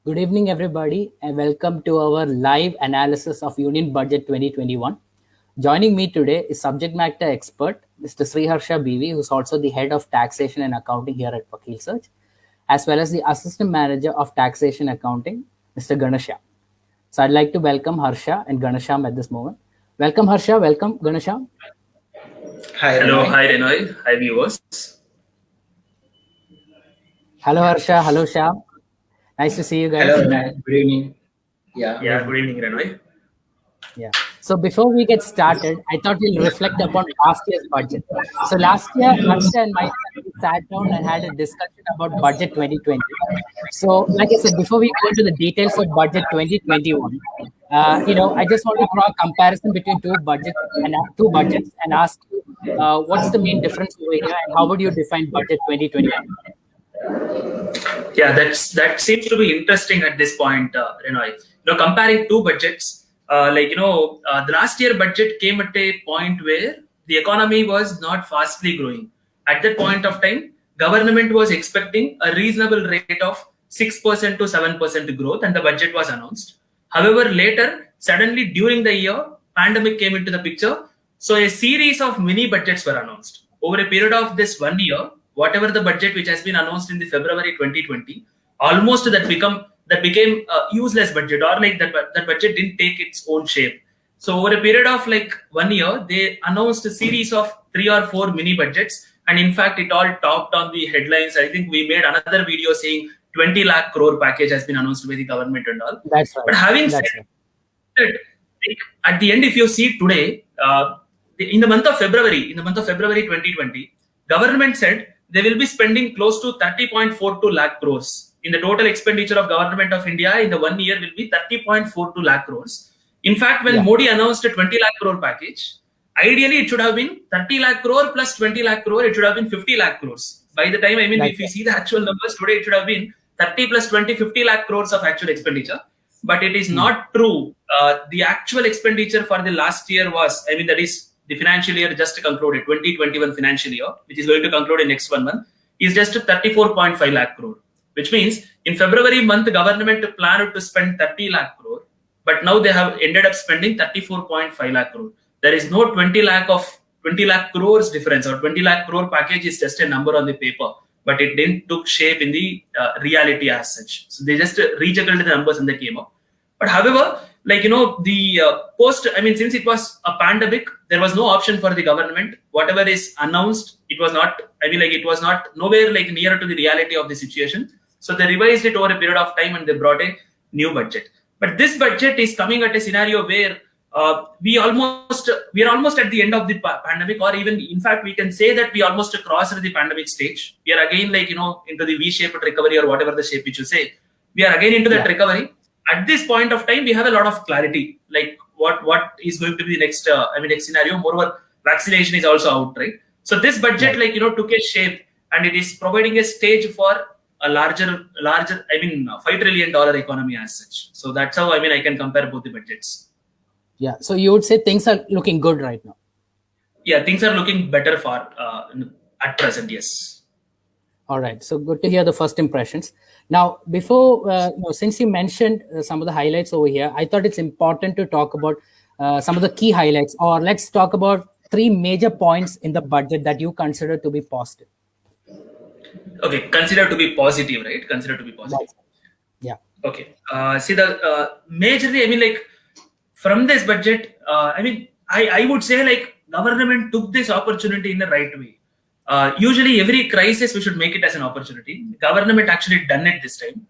Good evening, everybody, and welcome to our live analysis of Union Budget 2021. Joining me today is subject matter expert Mr. Sriharsha BV, who's also the head of taxation and accounting here at Vakil Search, as well as the assistant manager of taxation accounting, Mr. Ganesha. So I'd like to welcome Harsha and Ganesham at this moment. Welcome, Harsha. Welcome, Ganesham. Hi. Hello, hi Renoy. Hi viewers. Hello, Harsha. Hello, Sham. Nice to see you guys. Hello, good evening. Yeah, good evening, Renoy. Yeah. So before we get started, I thought we'll reflect upon last year's budget. So last year, Harsha and myself sat down and had a discussion about budget 2020. So, like I said, before we go into the details of budget 2021, I just want to draw a comparison between two budgets and ask you what's the main difference over here and how would you define budget 2021? Yeah, that seems to be interesting at this point, Renoy. Comparing two budgets, the last year budget came at a point where the economy was not fastly growing. At that point of time, government was expecting a reasonable rate of 6% to 7% growth, and the budget was announced. However, later, suddenly during the year, pandemic came into the picture. So a series of mini budgets were announced. Over a period of this 1 year, whatever the budget which has been announced in the February 2020, almost that became a useless budget, or like that budget didn't take its own shape. So over a period of like 1 year, they announced a series of 3 or 4 mini budgets, and in fact, it all topped on the headlines. I think we made another video saying 20 lakh crore package has been announced by the government and all. That's right. But having said that, at the end, if you see today, in the month of February 2020, government said they will be spending close to 30.42 lakh crores. In the total expenditure of government of India in the 1 year will be 30.42 lakh crores. In fact, when Modi announced a 20 lakh crore package, ideally it should have been 30 lakh crore plus 20 lakh crore, it should have been 50 lakh crores. By the time, if you see the actual numbers today, it should have been 30 plus 20, 50 lakh crores of actual expenditure. But it is not true. The actual expenditure for the last year was, that is the financial year just concluded, 2021 financial year, which is going to conclude in next 1 month, is just 34.5 lakh crore. Which means in February month, the government planned to spend 30 lakh crore, but now they have ended up spending 34.5 lakh crore. There is no 20 lakh crores difference, or 20 lakh crore package is just a number on the paper, but it didn't took shape in the reality as such. So they just rejuggled the numbers and they came up. But however, since it was a pandemic, there was no option for the government. Whatever is announced, it was not, it was not nowhere like nearer to the reality of the situation. So they revised it over a period of time and they brought a new budget. But this budget is coming at a scenario where we are almost at the end of the pandemic, or even in fact we can say that we almost crossed the pandemic stage. We are again into the V-shaped recovery, or whatever the shape which you say. We are again into that recovery. At this point of time, we have a lot of clarity, like what is going to be the next next scenario. Moreover, vaccination is also out, right? So this budget took a shape, and it is providing a stage for a larger $5 trillion economy as such. So that's how I can compare both the budgets. Yeah. So you would say things are looking good right now. Yeah, things are looking better for at present. Yes. All right. So good to hear the first impressions. Now, before since you mentioned some of the highlights over here, I thought it's important to talk about some of the key highlights, or let's talk about 3 major points in the budget that you consider to be positive. Okay, consider to be positive, right? Consider to be positive. Yeah. Okay. See, the majorly, from this budget, I would say government took this opportunity in the right way. Usually, every crisis we should make it as an opportunity. Government actually done it this time.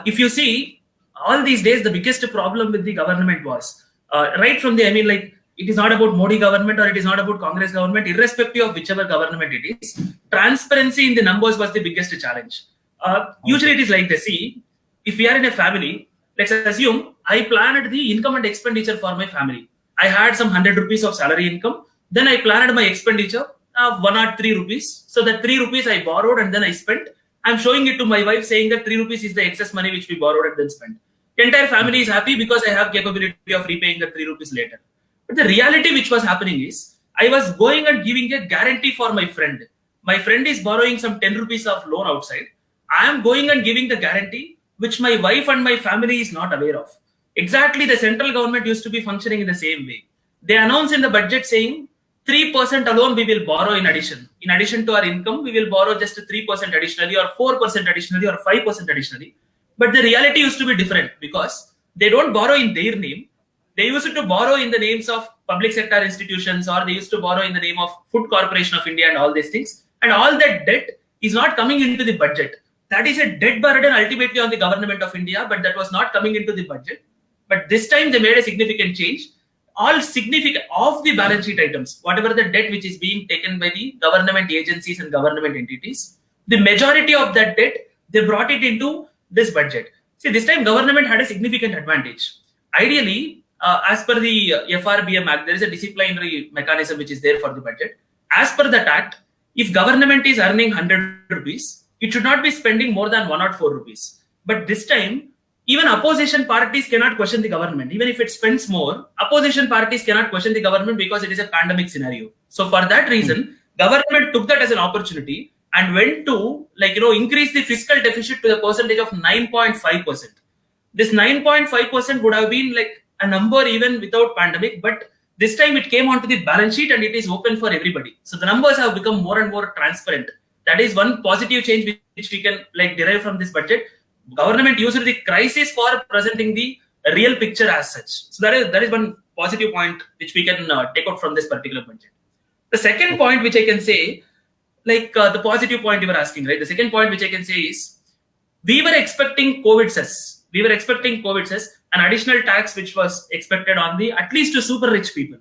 If you see, all these days the biggest problem with the government was right from the it is not about Modi government or it is not about Congress government, irrespective of whichever government it is. Transparency in the numbers was the biggest challenge. Usually it is like this. See, if we are in a family, let's assume I planned the income and expenditure for my family. I had some 100 rupees of salary income. Then I planned my expenditure of 1 or 3 rupees. So that 3 rupees I borrowed and then I spent. I'm showing it to my wife saying that 3 rupees is the excess money which we borrowed and then spent. The entire family is happy because I have capability of repaying the 3 rupees later. But the reality which was happening is I was going and giving a guarantee for my friend. My friend is borrowing some 10 rupees of loan outside. I am going and giving the guarantee which my wife and my family is not aware of. Exactly, the central government used to be functioning in the same way. They announced in the budget saying 3% alone we will borrow in addition. In addition to our income, we will borrow just 3% additionally, or 4% additionally, or 5% additionally. But the reality used to be different, because they don't borrow in their name. They used to borrow in the names of public sector institutions, or they used to borrow in the name of Food Corporation of India and all these things. And all that debt is not coming into the budget. That is a debt burden ultimately on the government of India, but that was not coming into the budget. But this time they made a significant change. All significant of the balance sheet items, whatever the debt which is being taken by the government agencies and government entities, the majority of that debt, they brought it into this budget. See, this time government had a significant advantage. Ideally, as per the FRBM Act, there is a disciplinary mechanism which is there for the budget. As per that act, if government is earning 100 rupees, it should not be spending more than 104 rupees. But this time, even opposition parties cannot question the government. Even if it spends more, opposition parties cannot question the government because it is a pandemic scenario. So for that reason, government took that as an opportunity and went to increase the fiscal deficit to the percentage of 9.5%. This 9.5% would have been like a number even without pandemic, but this time it came onto the balance sheet and it is open for everybody. So the numbers have become more and more transparent. That is one positive change which we can derive from this budget. Government used the crisis for presenting the real picture as such. So that is one positive point which we can take out from this particular budget. The second point which I can say, the positive point you were asking, right? The second point which I can say is, we were expecting COVID cess. An additional tax which was expected on the at least to super rich people.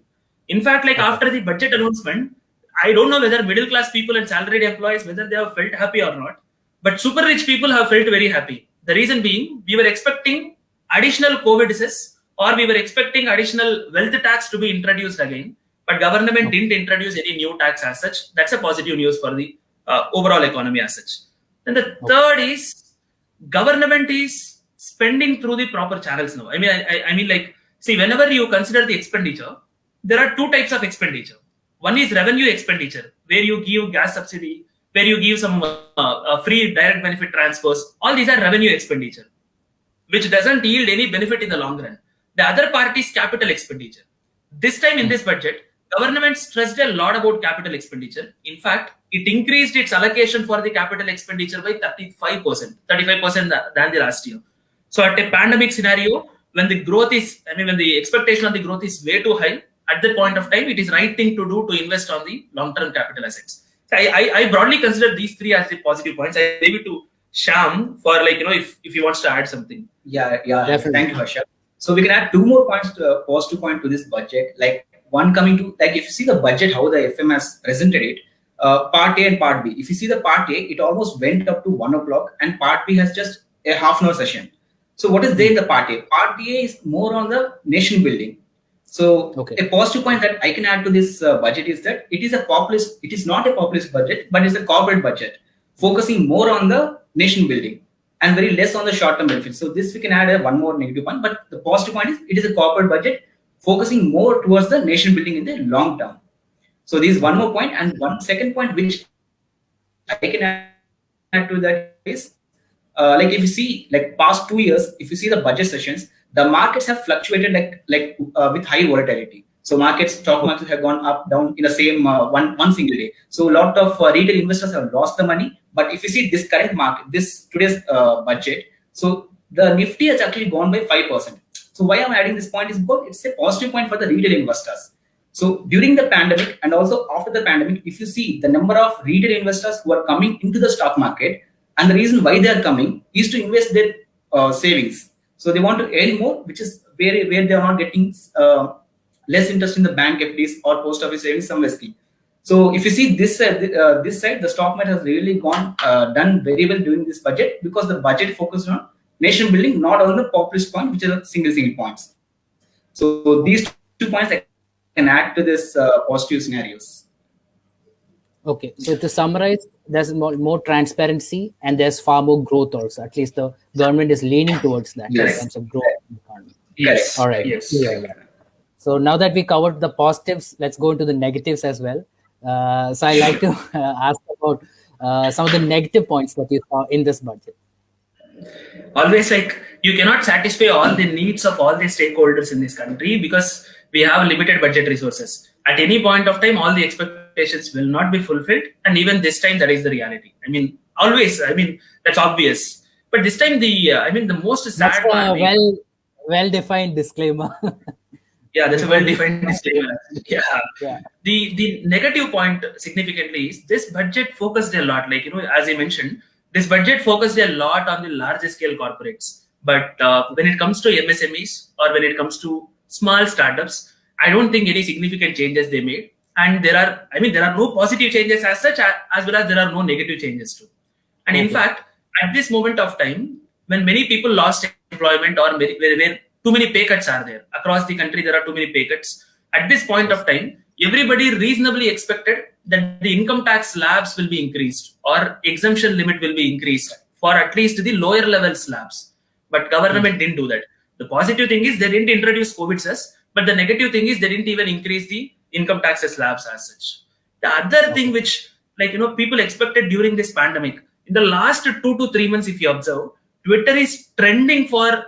In fact, after the budget announcement, I don't know whether middle class people and salaried employees, whether they have felt happy or not, but super rich people have felt very happy. The reason being, we were expecting additional COVID cess, or we were expecting additional wealth tax to be introduced again, but government didn't introduce any new tax as such. That's a positive news for the overall economy as such. Then the third is, government is spending through the proper channels now. See, whenever you consider the expenditure, there are two types of expenditure. One is revenue expenditure, where you give gas subsidy, where you give some free direct benefit transfers. All these are revenue expenditure, which doesn't yield any benefit in the long run. The other part is capital expenditure. This time in this budget, government stressed a lot about capital expenditure. In fact, it increased its allocation for the capital expenditure by 35% than the last year. So at a pandemic scenario, when the growth is, when the expectation of the growth is way too high, at that point of time, it is right thing to do to invest on the long-term capital assets. So I broadly consider these three as the positive points. I leave it to Shyam for if he wants to add something. Yeah. Definitely. Thank you, Harsha. So we can add two more points, positive point to this budget. One coming to, if you see the budget, how the FM has presented it, part A and part B. If you see the part A, it almost went up to 1 o'clock, and part B has just a half-an-hour session. So what is there in the part A? Part A is more on the nation building. So a positive point that I can add to this budget is that it is not a populist budget, but it's a corporate budget, focusing more on the nation building and very less on the short-term benefits. So this we can add one more negative point, but the positive point is it is a corporate budget focusing more towards the nation building in the long term. So this is one more point, and one second point which I can add to that is, if you see past 2 years, if you see the budget sessions, the markets have fluctuated with high volatility. So stock markets have gone up, down in the same one single day. So a lot of retail investors have lost the money. But if you see this current market, today's budget, so the Nifty has actually gone by 5%. So why I'm adding this point is because it's a positive point for the retail investors. So during the pandemic and also after the pandemic, if you see the number of retail investors who are coming into the stock market, and the reason why they are coming is to invest their savings. So they want to earn more, which is where they are not getting less interest in the bank FDs or post office savings, some scheme. So if you see this side, the stock market has really done very well during this budget, because the budget focused on nation building, not on the populist point, which are single points. So these 2 points I can add to this positive scenarios. Okay, so to summarize, there's more transparency and there's far more growth also. At least the government is leaning towards that in terms of growth in the economy. Yes. All right. Yes. Yeah. So now that we covered the positives, let's go into the negatives as well. So I'd like to ask about some of the negative points that you saw in this budget. Always, like, you cannot satisfy all the needs of all the stakeholders in this country because we have limited budget resources. At any point of time, all the expectations will not be fulfilled, and even this time, that is the reality. I mean, always. I mean, that's obvious. But this time, the most sad That's part. a well-defined disclaimer. Yeah, that's a well-defined disclaimer. Yeah. Yeah. The negative point significantly is this budget focused a lot, like, as I mentioned, this budget focused a lot on the larger scale corporates. But when it comes to MSMEs or when it comes to small startups, I don't think any significant changes they made. And there are no positive changes as such, as well as there are no negative changes too. And in fact, at this moment of time, when many people lost employment or where too many pay cuts are there across the country, there are too many pay cuts. At this point of time, everybody reasonably expected that the income tax slabs will be increased or exemption limit will be increased for at least the lower level slabs. But government didn't do that. The positive thing is they didn't introduce COVID cess, but the negative thing is they didn't even increase the income tax slabs as such. The other thing which, people expected during this pandemic, in the last 2 to 3 months, if you observe, Twitter is trending for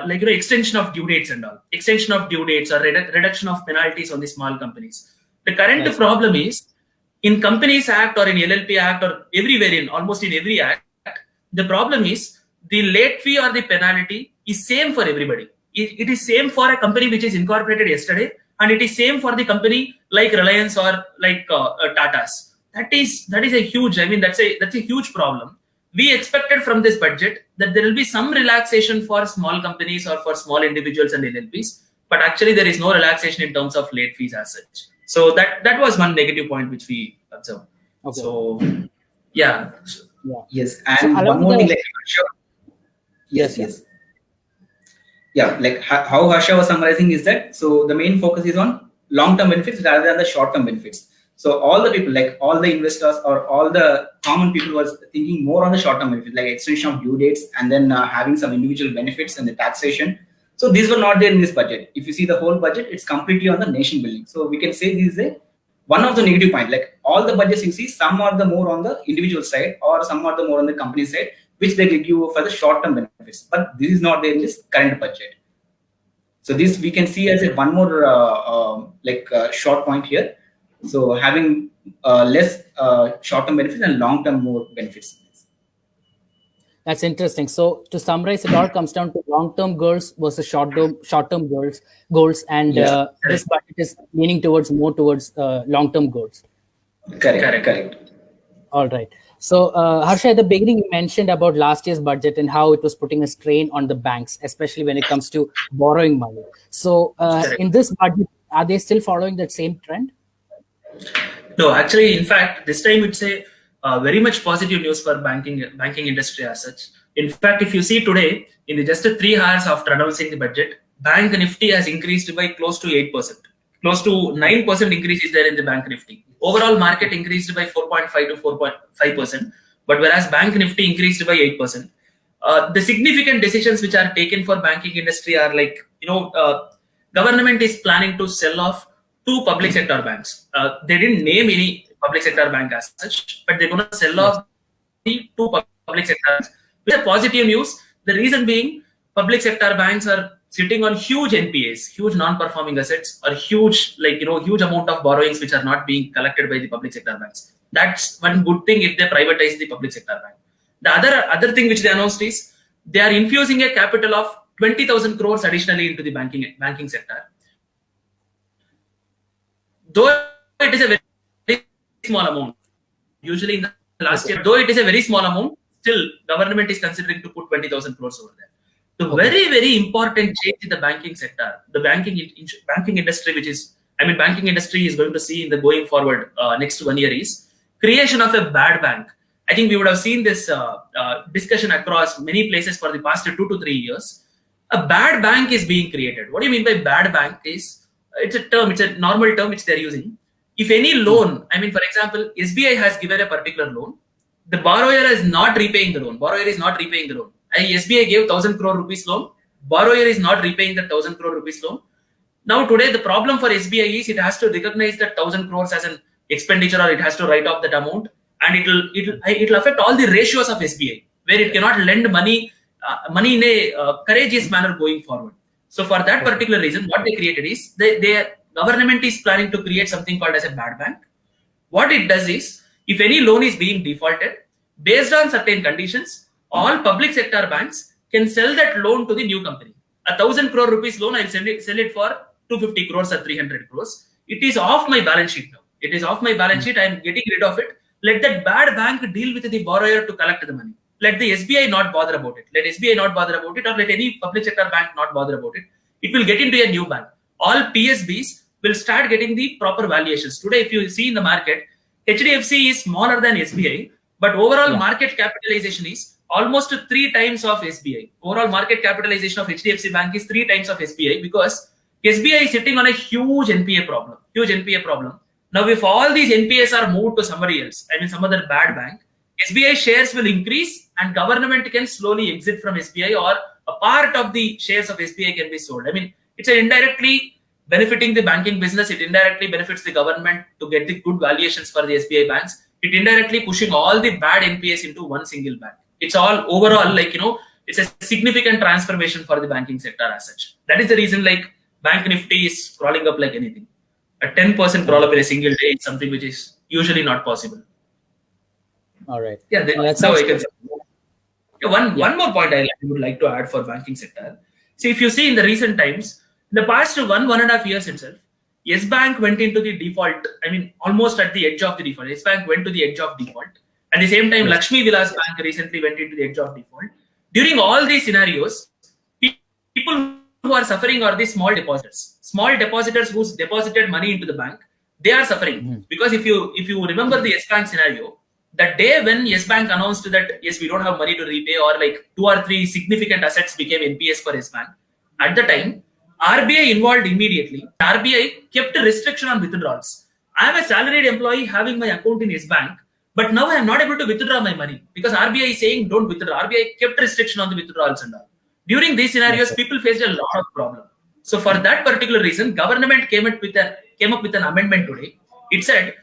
extension of due dates and all, extension of due dates or reduction of penalties on the small companies. The current problem is in Companies Act or in LLP Act or everywhere, almost in every act, the problem is the late fee or the penalty is same for everybody. It is same for a company which is incorporated yesterday, and it is same for the company like Reliance or like Tata's. That is a huge. I mean, that's a huge problem. We expected from this budget that there will be some relaxation for small companies or for small individuals and LLPs, but actually there is no relaxation in terms of late fees as such. So that was one negative point which we observed. Okay. So yeah. Yes, and one more thing, like yes. Yeah, like how Harsha was summarizing is that, so the main focus is on long-term benefits rather than the short-term benefits. So all the people, like all the investors or all the common people, was thinking more on the short-term benefits, like extension of due dates and then having some individual benefits and the taxation. So these were not there in this budget. If you see the whole budget, it's completely on the nation building. So we can say this is one of the negative points. Like all the budgets you see, some are the more on the individual side or some are the more on the company side, which they give you for the short-term benefits. But this is not there in this current budget. So this we can see as one more short point here. So having less short-term benefits and long-term more benefits. That's interesting. So to summarize, it all comes down to long-term goals versus short-term goals, and this budget is leaning more towards long-term goals. Correct. All right. So Harsha, at the beginning, you mentioned about last year's budget and how it was putting a strain on the banks, especially when it comes to borrowing money. So in this budget, are they still following that same trend? No, actually, in fact, this time it's a very much positive news for banking industry as such. In fact, if you see today, in the just 3 hours after announcing the budget, Bank Nifty has increased by close to 8%. Close to 9% increase is there in the Bank Nifty. Overall market increased by 4.5 to 4.5%, but whereas Bank Nifty increased by 8%. The significant decisions which are taken for banking industry are like, government is planning to sell off 2 public sector banks. They didn't name any public sector bank as such, but they're going to sell off the 2 public sector banks. With a positive news, the reason being public sector banks are sitting on huge NPAs, huge non-performing assets, or huge amount of borrowings which are not being collected by the public sector banks. That's one good thing if they privatize the public sector bank. The other thing which they announced is they are infusing a capital of 20,000 crores additionally into the banking sector. Though it is a very small amount, usually in the last year, though it is a very small amount, still government is considering to put 20,000 crores over there. The very, very important change in the banking sector, the banking industry, banking industry is going to see in the going forward next 1 year is creation of a bad bank. I think we would have seen this discussion across many places for the past 2 to 3 years. A bad bank is being created. What do you mean by bad bank? It's a normal term which they're using. If any loan, for example, SBI has given a particular loan, the borrower is not repaying the loan. SBI gave 1,000 crore rupees loan. Borrower is not repaying that 1,000 crore rupees loan. Now today the problem for SBI is it has to recognize that 1,000 crores as an expenditure, or it has to write off that amount, and it'll affect all the ratios of SBI. where it cannot lend money in a courageous manner going forward. So for that particular reason, what they created is their government is planning to create something called as a bad bank. What it does is, if any loan is being defaulted, based on certain conditions, all public sector banks can sell that loan to the new company. 1,000 crore rupees loan, I'll sell it for 250 crores or 300 crores. It is off my balance sheet now. It is off my balance sheet. I'm getting rid of it. Let that bad bank deal with the borrower to collect the money. Let the SBI not bother about it. Let SBI not bother about it, or let any public sector bank not bother about it. It will get into a new bank. All PSBs will start getting the proper valuations. Today, if you see in the market, HDFC is smaller than SBI, but overall market capitalization is almost 3 times of SBI. Overall market capitalization of HDFC Bank is 3 times of SBI, because SBI is sitting on a huge NPA problem. Now, if all these NPAs are moved to somebody else, I mean some other bad bank, SBI shares will increase and government can slowly exit from SBI, or a part of the shares of SBI can be sold. I mean, it's indirectly benefiting the banking business. It indirectly benefits the government to get the good valuations for the SBI banks. It indirectly pushing all the bad NPAs into one single bank. It's all overall, it's a significant transformation for the banking sector as such. That is the reason, Bank Nifty is crawling up like anything. A 10% crawl up in a single day is something which is usually not possible. All right. Yeah, that's how I can say. One more point I would like to add for banking sector. See, if you see in the recent times, in the past 1.5 years itself, Yes Bank went into the default. I mean, almost at the edge of the default. Yes Bank went to the edge of default. At the same time, Lakshmi Vilas Bank recently went into the edge of default. During all these scenarios, people who are suffering are the small depositors. Small depositors who deposited money into the bank, they are suffering. Because if you remember the Yes Bank scenario, the day when Yes Bank announced that, yes, we don't have money to repay, or 2 or 3 significant assets became NPS for Yes Bank, at the time, RBI involved immediately. RBI kept a restriction on withdrawals. I am a salaried employee having my account in Yes Bank, but now I am not able to withdraw my money because RBI is saying don't withdraw. RBI kept restriction on the withdrawals and all. During these scenarios, people faced a lot of problem. So for that particular reason, government came up with an amendment today. It said,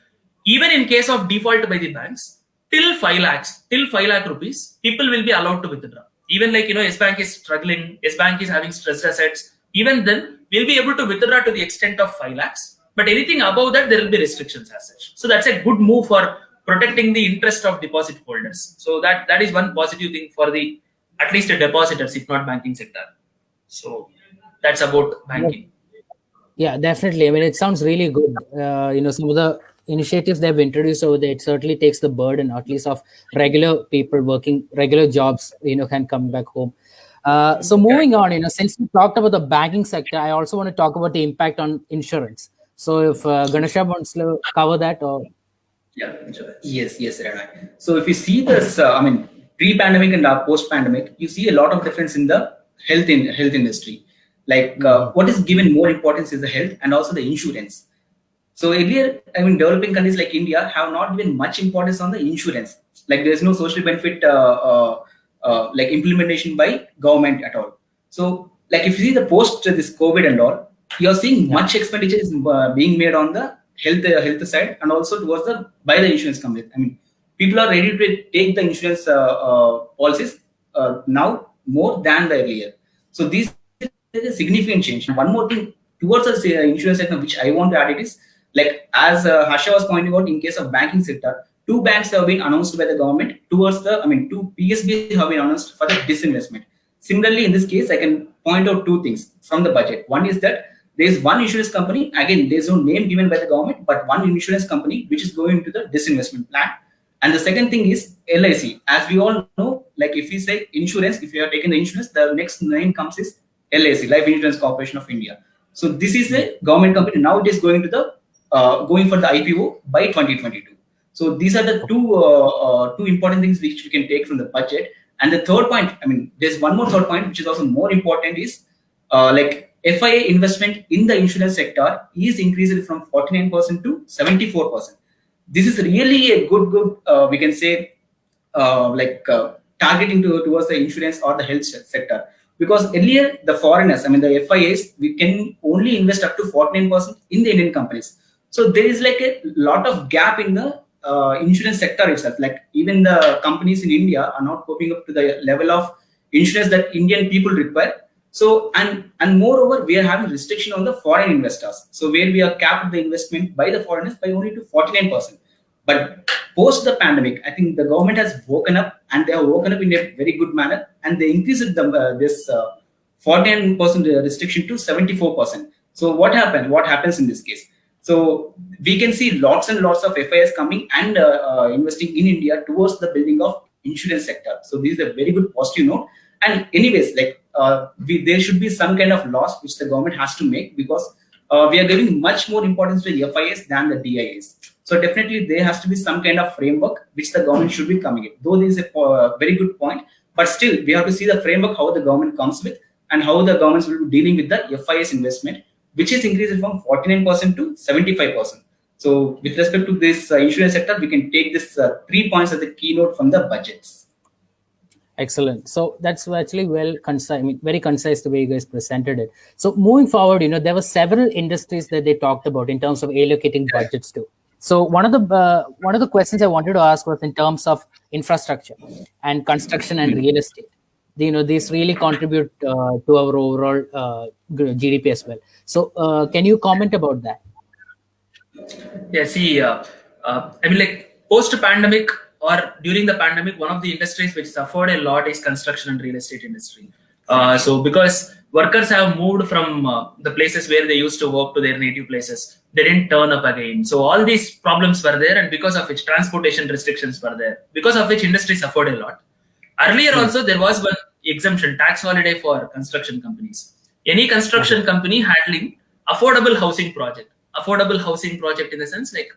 even in case of default by the banks, till 5 lakh rupees, people will be allowed to withdraw. Even Yes Bank is struggling, Yes Bank is having stressed assets. Even then, we'll be able to withdraw to the extent of 5 lakhs. But anything above that, there will be restrictions as such. So that's a good move for protecting the interest of deposit holders. So that is one positive thing for at least the depositors, if not banking sector. So that's about banking. Yeah, definitely. I mean, it sounds really good. Some of the initiatives they've introduced over there, it certainly takes the burden, at least of regular people working regular jobs, can come back home. So moving on, since we talked about the banking sector, I also want to talk about the impact on insurance. So if Ganesha wants to cover that, or yes, Rana. So if you see this, pre-pandemic and post-pandemic, you see a lot of difference in the health industry. What is given more importance is the health and also the insurance. So earlier, developing countries like India have not given much importance on the insurance. There's no social benefit implementation by government at all. So if you see the post this COVID and all, you're seeing much expenditure is being made on the health side, and also towards by the insurance companies. People are ready to take the insurance policies now more than the earlier. So this is a significant change. And one more thing towards the insurance sector, which I want to add, it is as Harsha was pointing out, in case of banking sector, 2 banks have been announced by the government towards 2 PSBs have been announced for the disinvestment. Similarly, in this case, I can point out 2 things from the budget. One is that there is one insurance company, again, there's no name given by the government, but one insurance company which is going to the disinvestment plan. And the second thing is LIC. As we all know, if we say insurance, if you have taken the insurance, the next name comes is LIC, Life Insurance Corporation of India. So this is a government company. Now it is going to going for the IPO by 2022. So these are the two important things which we can take from the budget. And the third point, there's one more third point, which is also more important, is FIA investment in the insurance sector is increased from 49% to 74%. This is really a good we can say targeting towards the insurance or the health sector. Because earlier the foreigners, the FIAs, we can only invest up to 49% in the Indian companies. So there is a lot of gap in the insurance sector itself. Like even the companies in India are not coping up to the level of insurance that Indian people require. So and moreover, we are having restriction on the foreign investors. So where we are capped the investment by the foreigners by only to 49%. But post the pandemic, I think the government has woken up, and they have woken up in a very good manner, and they increased this 49% restriction to 74%. So what happened? What happens in this case? So we can see lots and lots of FIS coming and investing in India towards the building of insurance sector. So this is a very good positive note. And anyways, like there should be some kind of laws which the government has to make, because we are giving much more importance to the FIS than the DIS. So definitely there has to be some kind of framework which the government should be coming in. Though this is a very good point, but still we have to see the framework how the government comes with, and how the governments will be dealing with the FIS investment, which is increasing from 49% to 75%. So with respect to this insurance sector, we can take this 3 points as a keynote from the budgets. Excellent. So that's actually well concise. I mean, very concise the way you guys presented it. So moving forward, there were several industries that they talked about in terms of allocating budgets to. So one of the questions I wanted to ask was in terms of infrastructure and construction and real estate. These really contribute to our overall GDP as well. So can you comment about that? Yeah, see, I mean, like post-pandemic or during the pandemic, one of the industries which suffered a lot is construction and real estate industry. So because workers have moved from the places where they used to work to their native places, they didn't turn up again. So all these problems were there, and because of which transportation restrictions were there, because of which industry suffered a lot. Earlier also there was one exemption, tax holiday for construction companies. Any construction company handling affordable housing project in the sense like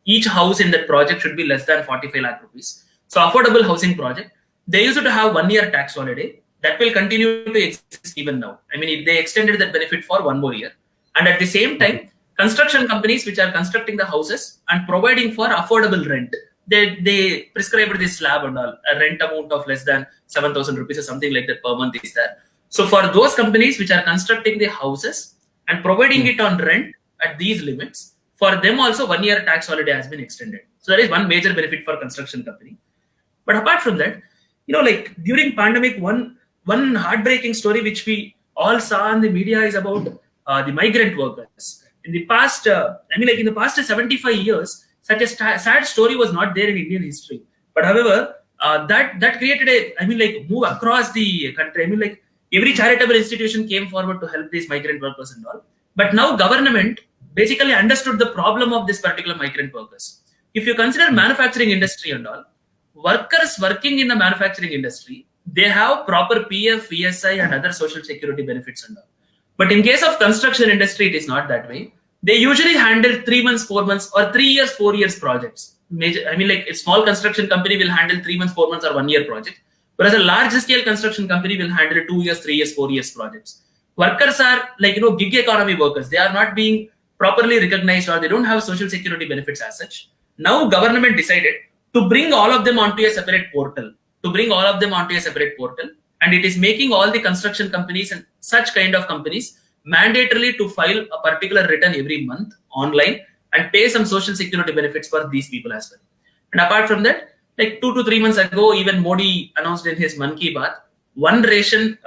each house in that project should be less than 45 lakh rupees. So affordable housing project, they used to have 1 year tax holiday that will continue to exist even now. I mean, they extended that benefit for 1 more year. And at the same time, construction companies which are constructing the houses and providing for affordable rent, they prescribed this slab and all, a rent amount of less than 7,000 rupees or something like that per month is there. So for those companies which are constructing the houses and providing it on rent at these limits, for them also 1 year tax holiday has been extended. So that is one major benefit for construction company. But apart from that, like during pandemic, one heartbreaking story which we all saw in the media is about the migrant workers. In the past, in the past 75 years, such a sad story was not there in Indian history. But however, that created a move across the country. Every charitable institution came forward to help these migrant workers and all. But now government basically understood the problem of this particular migrant workers. If you consider manufacturing industry and all, workers working in the manufacturing industry, they have proper PF, ESI and other social security benefits and all. But in case of construction industry, it is not that way. They usually handle 3 months, 4 months or 3 years, 4 years projects. A small construction company will handle 3 months, 4 months or 1 year project. Whereas a large scale construction company will handle 2 years, 3 years, 4 years projects. Workers are gig economy workers. They are not being properly recognized, or they don't have social security benefits as such. Now government decided to bring all of them onto a separate portal. And it is making all the construction companies and such kind of companies mandatorily to file a particular return every month online and pay some social security benefits for these people as well. And apart from that, like 2 to 3 months ago, even Modi announced in his Mann Ki Baat, one nation,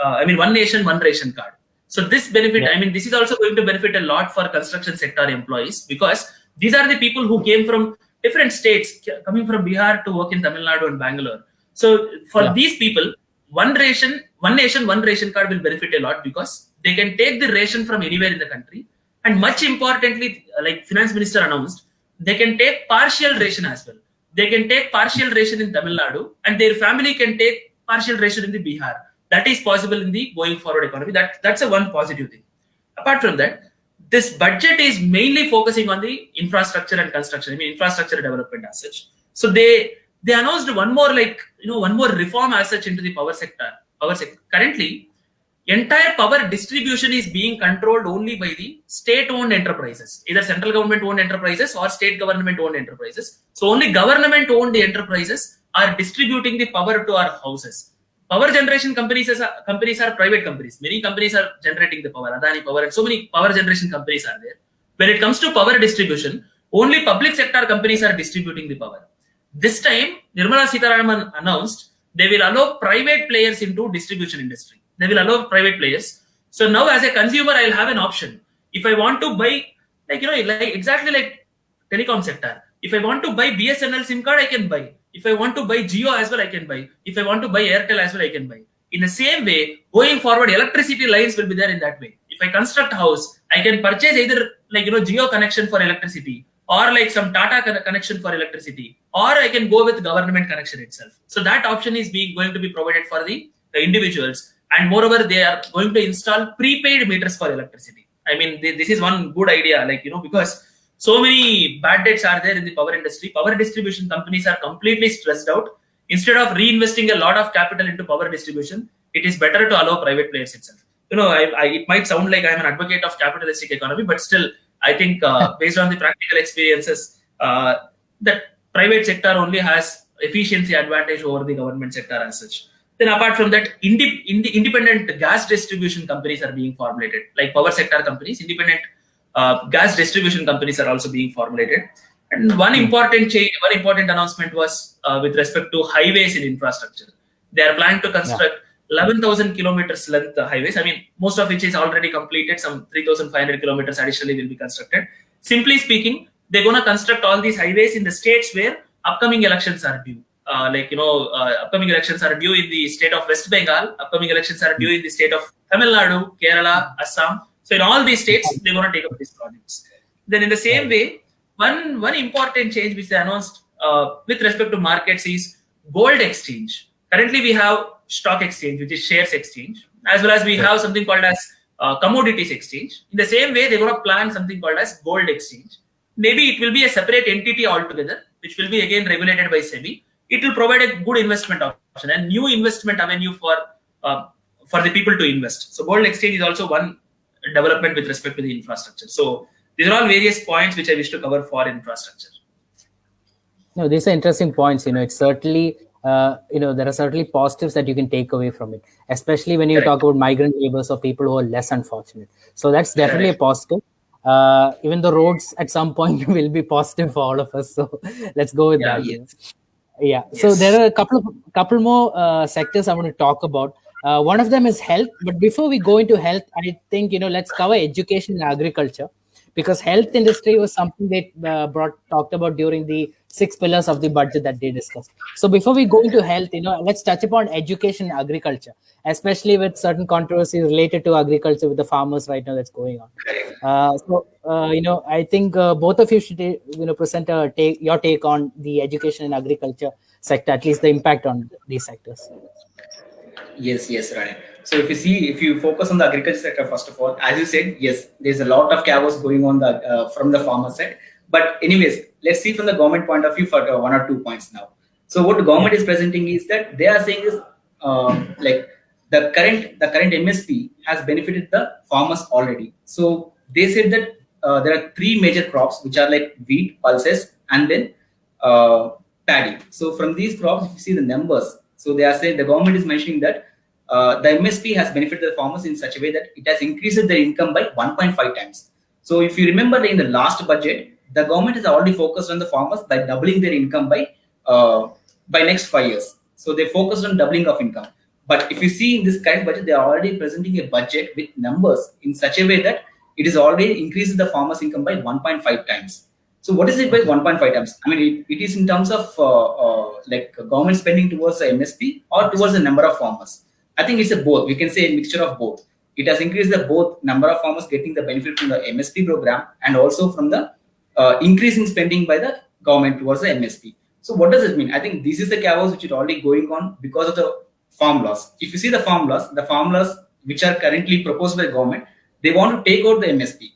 one ration card. So this benefit, this is also going to benefit a lot for construction sector employees, because these are the people who came from different states, coming from Bihar to work in Tamil Nadu and Bangalore. So for these people, one nation, one ration card will benefit a lot, because they can take the ration from anywhere in the country. And much importantly, like Finance Minister announced, they can take partial ration as well. They can take partial ration in Tamil Nadu, and their family can take partial ration in the Bihar. That is possible in the going forward economy. That's a one positive thing. Apart from that, this budget is mainly focusing on the infrastructure and construction. Infrastructure development as such. So they announced one more reform as such into the power sector. Currently, entire power distribution is being controlled only by the state-owned enterprises, either central government-owned enterprises or state government-owned enterprises. So only government-owned enterprises are distributing the power to our houses. Power generation companies are private companies. Many companies are generating the power. Adani Power and so many power generation companies are there. When it comes to power distribution, only public sector companies are distributing the power. This time, Nirmala Sitharaman announced they will allow private players into distribution industry. They will allow private players. So now as a consumer, I'll have an option. If I want to buy, like exactly like telecom sector, if I want to buy BSNL SIM card, I can buy. If I want to buy Jio as well, I can buy. If I want to buy Airtel as well, I can buy. In the same way, going forward, electricity lines will be there in that way. If I construct a house, I can purchase either Jio connection for electricity, or like some Tata connection for electricity, or I can go with government connection itself. So that option is going to be provided for the individuals, and moreover, they are going to install prepaid meters for electricity. I mean, this is one good idea, because so many bad debts are there in the power industry. Power distribution companies are completely stressed out. Instead of reinvesting a lot of capital into power distribution, it is better to allow private players itself. It might sound like I'm an advocate of capitalistic economy, but still, I think based on the practical experiences, that private sector only has efficiency advantage over the government sector as such. Then apart from that, independent gas distribution companies are being formulated, like power sector companies. Independent gas distribution companies are also being formulated. And one important change, one important announcement was with respect to highways and infrastructure. They are planning to construct 11,000 kilometers length highways. I mean, most of which is already completed. Some 3,500 kilometers additionally will be constructed. Simply speaking, they're going to construct all these highways in the states where upcoming elections are due. Upcoming elections are due in the state of West Bengal. Upcoming elections are due in the state of Tamil Nadu, Kerala, Assam. So in all these states, they're going to take up these projects. Then in the same way, one important change which they announced with respect to markets is gold exchange. Currently, we have stock exchange, which is shares exchange, as well as we have something called as commodities exchange. In the same way, they're going to plan something called as gold exchange. Maybe it will be a separate entity altogether, which will be again regulated by SEBI. It will provide a good investment option and new investment avenue for the people to invest. So gold exchange is also one development with respect to the infrastructure. So these are all various points which I wish to cover for infrastructure. No, these are interesting points. It's certainly, there are certainly positives that you can take away from it, especially when you talk about migrant laborers or people who are less unfortunate. So that's definitely a positive. Even the roads at some point will be positive for all of us. So let's go with that. Yes. Yeah. So there are a couple more sectors I want to talk about. One of them is health. But before we go into health, I think, let's cover education and agriculture, because health industry was something they talked about during the 6 pillars of the budget that they discussed. So before we go into health, let's touch upon education and agriculture, especially with certain controversies related to agriculture with the farmers right now that's going on. I think both of you should, present your take on the education and agriculture sector, at least the impact on these sectors. Yes, Rani. So if you focus on the agriculture sector, first of all, as you said, yes, there's a lot of chaos going on from the farmer side. But anyways, let's see from the government point of view for 1 or 2 points now. So what the government is presenting is that they are saying is like the current MSP has benefited the farmers already. So they said that there are 3 major crops which are like wheat, pulses, and then paddy. So from these crops, if you see the numbers, so they are saying the government is mentioning that the MSP has benefited the farmers in such a way that it has increased their income by 1.5 times. So if you remember in the last budget, the government has already focused on the farmers by doubling their income by next 5 years. So they focused on doubling of income. But if you see in this current budget, they are already presenting a budget with numbers in such a way that it is already increased the farmers' income by 1.5 times. So what is it by 1.5 times? I mean, it is in terms of like government spending towards the MSP or towards the number of farmers. I think it's a both. We can say a mixture of both. It has increased the both number of farmers getting the benefit from the MSP program and also from the increasing spending by the government towards the MSP. So what does it mean? I think this is the chaos which is already going on because of the farm laws. If you see the farm laws which are currently proposed by the government, they want to take out the MSP.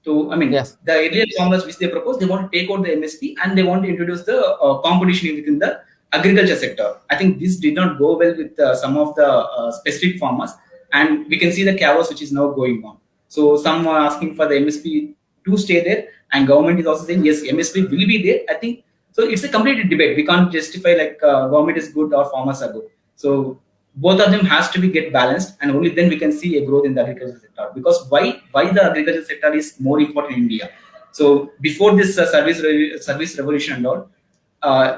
So I mean, the earlier farm laws which they proposed, they want to take out the MSP and they want to introduce the competition within the agriculture sector. I think this did not go well with some of the specific farmers, and we can see the chaos which is now going on. So some are asking for the MSP to stay there, and government is also saying yes, MSP will be there. I think so. It's a complete debate. We can't justify like government is good or farmers are good. So both of them has to be get balanced, and only then we can see a growth in the agriculture sector. Because why the agriculture sector is more important in India? So before this service revolution and all,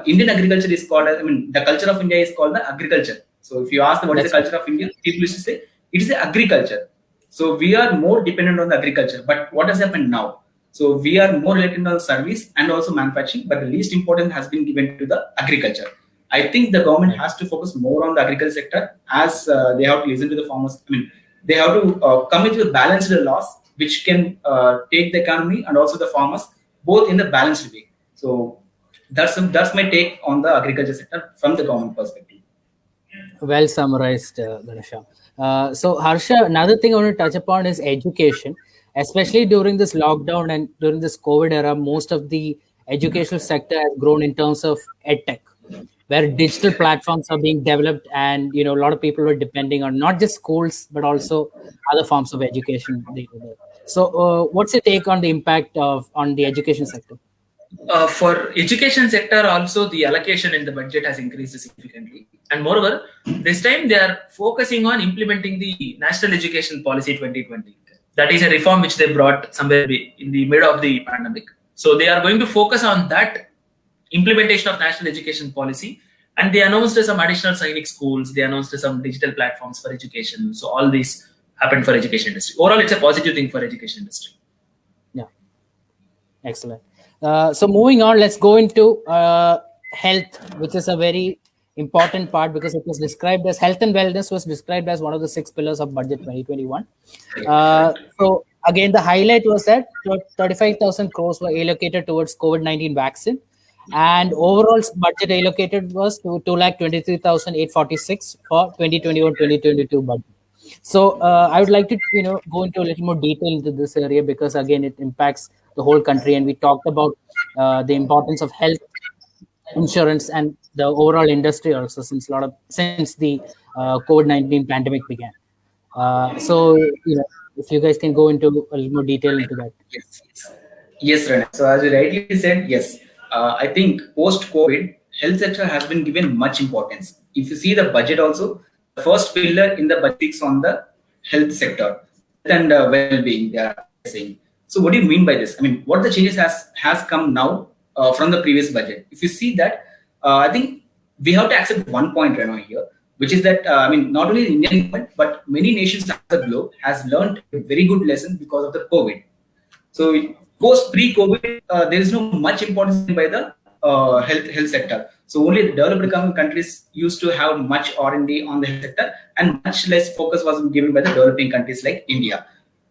Indian agriculture is called, the culture of India is called the agriculture. So if you ask what is the culture of India, people used to say it is the agriculture. So we are more dependent on the agriculture. But what has happened now? So we are more related on service and also manufacturing, but the least importance has been given to the agriculture. I think the government has to focus more on the agriculture sector, as they have to listen to the farmers. They have to come into a balanced laws which can take the economy and also the farmers both in the balanced way. So that's my take on the agriculture sector from the government perspective. Well summarized, Ganesha. So, Harsha, another thing I want to touch upon is education, especially during this lockdown and during this COVID era. Most of the educational sector has grown in terms of edtech, where digital platforms are being developed, and a lot of people were depending on not just schools but also other forms of education. So, what's your take on the impact on the education sector? For education sector also, the allocation in the budget has increased significantly, and moreover this time they are focusing on implementing the National Education Policy 2020. That is a reform which they brought somewhere in the middle of the pandemic. So they are going to focus on that implementation of National Education Policy, and they announced some additional Sainik schools, they announced some digital platforms for education. So all this happened for education industry. Overall, it's a positive thing for education industry. Yeah, excellent. So moving on, let's go into health, which is a very important part because it was described as health and wellness was described as one of the 6 pillars of budget 2021. So again, the highlight was that 35,000 crores were allocated towards COVID-19 vaccine, and overall budget allocated was to 2,23,846 for 2021-2022 budget. So I would like to go into a little more detail into this area because again it impacts the whole country, and we talked about the importance of health insurance and the overall industry also since the COVID-19 pandemic began. So if you guys can go into a little more detail into that. Yes, Rene. So as you rightly said, yes, I think post-COVID, health sector has been given much importance. If you see the budget also, the first pillar in the budget is on the health sector and well-being, they are saying. So what do you mean by this? What the changes has come now from the previous budget? If you see that, I think we have to accept one point, Reno, here, which is that, not only the Indian government, but many nations across the globe has learned a very good lesson because of the COVID. So pre-COVID, there is no much importance by the health sector. So only the developed countries used to have much R&D on the health sector, and much less focus was given by the developing countries like India.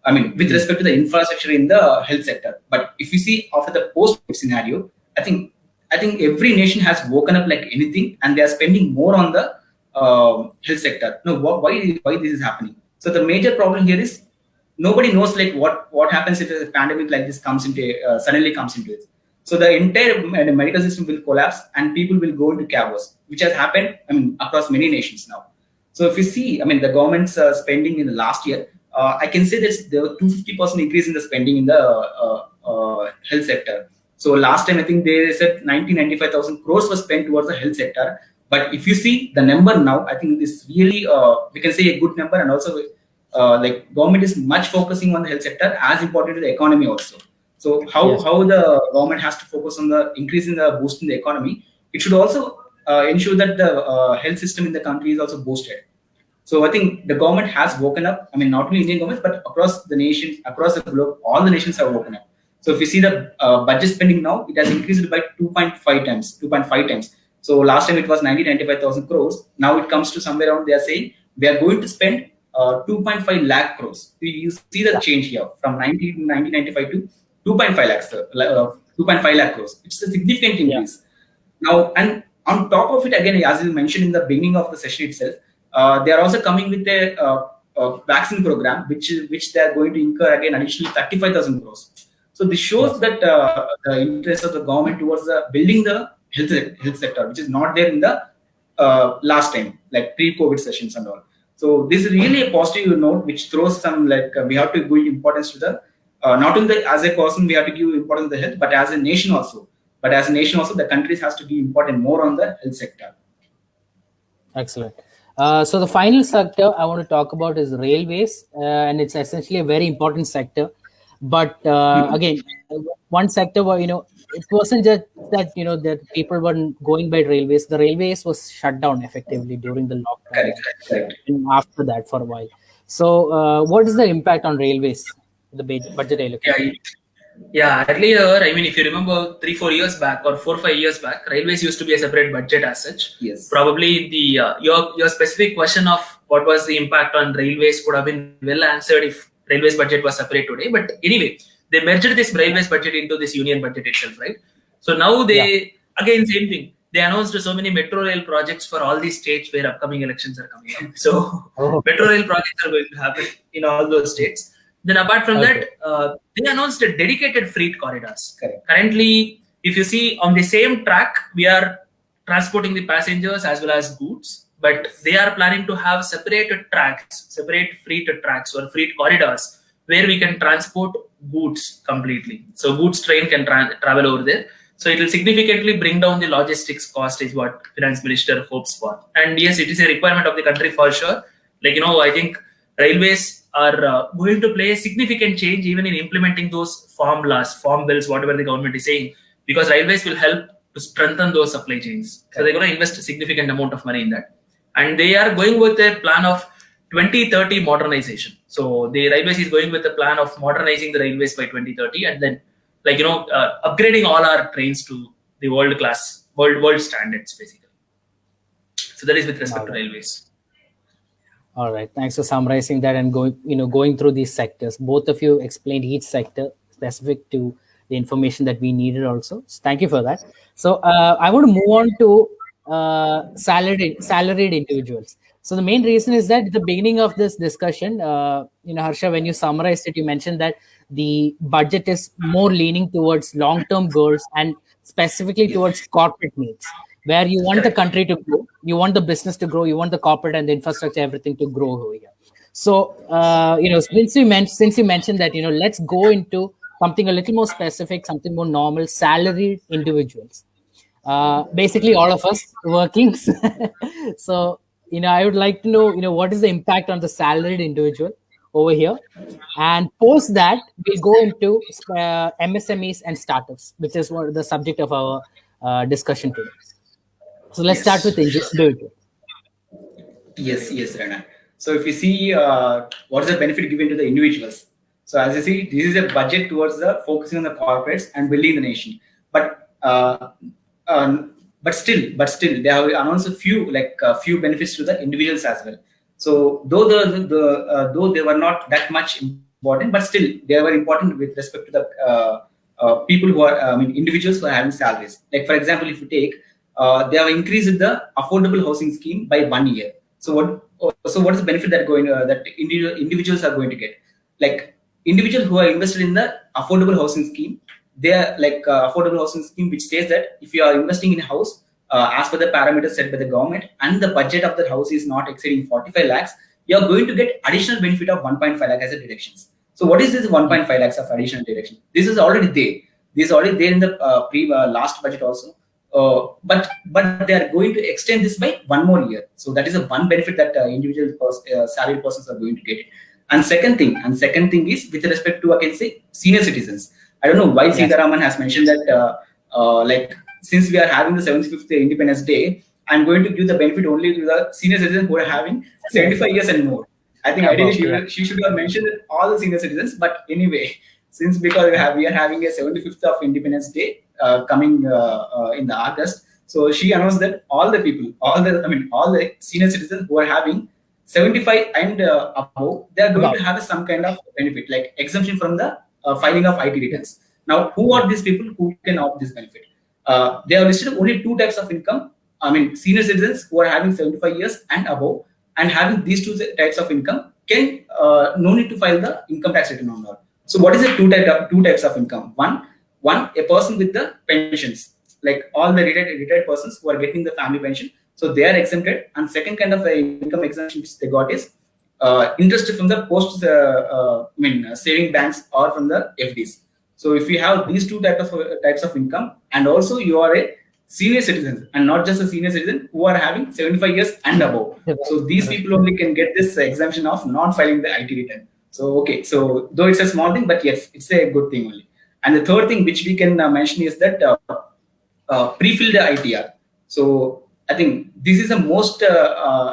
With respect to the infrastructure in the health sector. But if you see after the post-COVID scenario, I think every nation has woken up like anything, and they are spending more on the health sector. No, why this is happening? So the major problem here is nobody knows like what happens if a pandemic like this suddenly comes into it. So the entire medical system will collapse and people will go into chaos, which has happened across many nations now. So if you see, the government's spending in the last year, I can say that there was 250% increase in the spending in the health sector. So last time I think they said 95,000 crores was spent towards the health sector. But if you see the number now, I think this really we can say a good number, and also like government is much focusing on the health sector as important to the economy also. So how the government has to focus on the increase in the boost in the economy, it should also ensure that the health system in the country is also boosted. So I think the government has woken up. Not only Indian government, but across the nation, across the globe, all the nations have woken up. So if you see the budget spending now, it has increased by 2.5 times. So last time it was 95,000 crores. Now it comes to somewhere around, they are saying we are going to spend 2.5 lakh crores. You see the change here from 1995 to 2.5 lakh crores. It's a significant increase. Now, and on top of it, again, as you mentioned in the beginning of the session itself, they are also coming with a vaccine program, which they are going to incur again additional 35,000 crores. So this shows that the interest of the government towards building the health sector, which is not there in the last time, like pre-COVID sessions and all. So this is really a positive note, which throws some we have to give importance to the not only as a person we have to give importance to the health, but as a nation also. But as a nation also, the countries has to give importance more on the health sector. Excellent. So the final sector I want to talk about is railways, and it's essentially a very important sector. But again, one sector where, it wasn't just that, that people were going by railways. The railways was shut down effectively during the lockdown Correct. and after that for a while. So what is the impact on railways, the budget allocation? Yeah, earlier, I mean, if you remember 3-4 years back or 4-5 years back, railways used to be a separate budget as such. Yes. Probably the your specific question of what was the impact on railways would have been well answered if railways budget was separate today. But anyway, they merged this railways budget into this union budget itself, right? So now they again same thing. They announced so many metro rail projects for all these states where upcoming elections are coming up. So metro rail projects are going to happen in all those states. Then apart from that, they announced a dedicated freight corridors. Correct. Currently, if you see on the same track, we are transporting the passengers as well as goods, but they are planning to have separate tracks, separate freight tracks or freight corridors where we can transport goods completely. So goods train can travel over there. So it will significantly bring down the logistics cost is what Finance Minister hopes for. And yes, it is a requirement of the country for sure. I think railways are going to play a significant change even in implementing those farm laws, farm bills, whatever the government is saying, because railways will help to strengthen those supply chains. So they're going to invest a significant amount of money in that. And they are going with a plan of 2030 modernization. So the railways is going with a plan of modernizing the railways by 2030 and then upgrading all our trains to the world standards basically. So that is with respect to railways. All right, thanks for summarizing that and going through these sectors. Both of you explained each sector specific to the information that we needed also. So thank you for that. So I want to move on to salaried individuals. So the main reason is that at the beginning of this discussion, Harsha, when you summarized it, you mentioned that the budget is more leaning towards long-term goals and specifically towards corporate needs, where you want the country to grow, you want the business to grow, you want the corporate and the infrastructure, everything to grow over here. So, since you mentioned that, let's go into something a little more specific, something more normal, salaried individuals. Basically, all of us working. So, I would like to know, what is the impact on the salaried individual over here? And post that, we'll go into MSMEs and startups, which is what the subject of our discussion today. So let's start with individual. Yes, Rana. So if you see what is the benefit given to the individuals. So as you see, this is a budget towards the focusing on the corporates and building the nation. But still, they have announced a few benefits to the individuals as well. So though though they were not that much important, but still they were important with respect to the people who are individuals who are having salaries. Like for example, if you take they have increased the affordable housing scheme by 1 year. So what is the benefit that individuals are going to get? Like individuals who are invested in the affordable housing scheme, they are like affordable housing scheme, which says that if you are investing in a house as per the parameters set by the government and the budget of the house is not exceeding 45 lakhs, you are going to get additional benefit of 1.5 lakh as a deductions. So what is this 1.5 lakhs of additional deduction? This is already there. This is already there in the last budget also. But they are going to extend this by 1 more year. So that is a one benefit that individual salaried persons are going to get. And second thing is with respect to, I can say, senior citizens. I don't know why Sitharaman has mentioned that since we are having the 75th Independence Day, I'm going to give the benefit only to the senior citizens who are having 75 years and more. I think ideally she should have mentioned all the senior citizens. But anyway, since because we are having a 75th of Independence Day coming in the August, so she announced that all the people, all the senior citizens who are having 75 and above, they are going to have some kind of benefit, like exemption from the filing of IT returns. Now, who are these people who can opt this benefit? They are listed only two types of income. Senior citizens who are having 75 years and above and having these two types of income can no need to file the income tax return on all. So what is the two types of income? One, a person with the pensions, like all the retired persons who are getting the family pension, so they are exempted. And second kind of income exemption which they got is interest from the post saving banks or from the FDs. So if you have these two types of income, and also you are a senior citizen and not just a senior citizen who are having 75 years and above, so these people only can get this exemption of not filing the IT return. So okay, so though it's a small thing, but yes, it's a good thing only. And the third thing which we can mention is that pre-filled ITR. So I think this is the most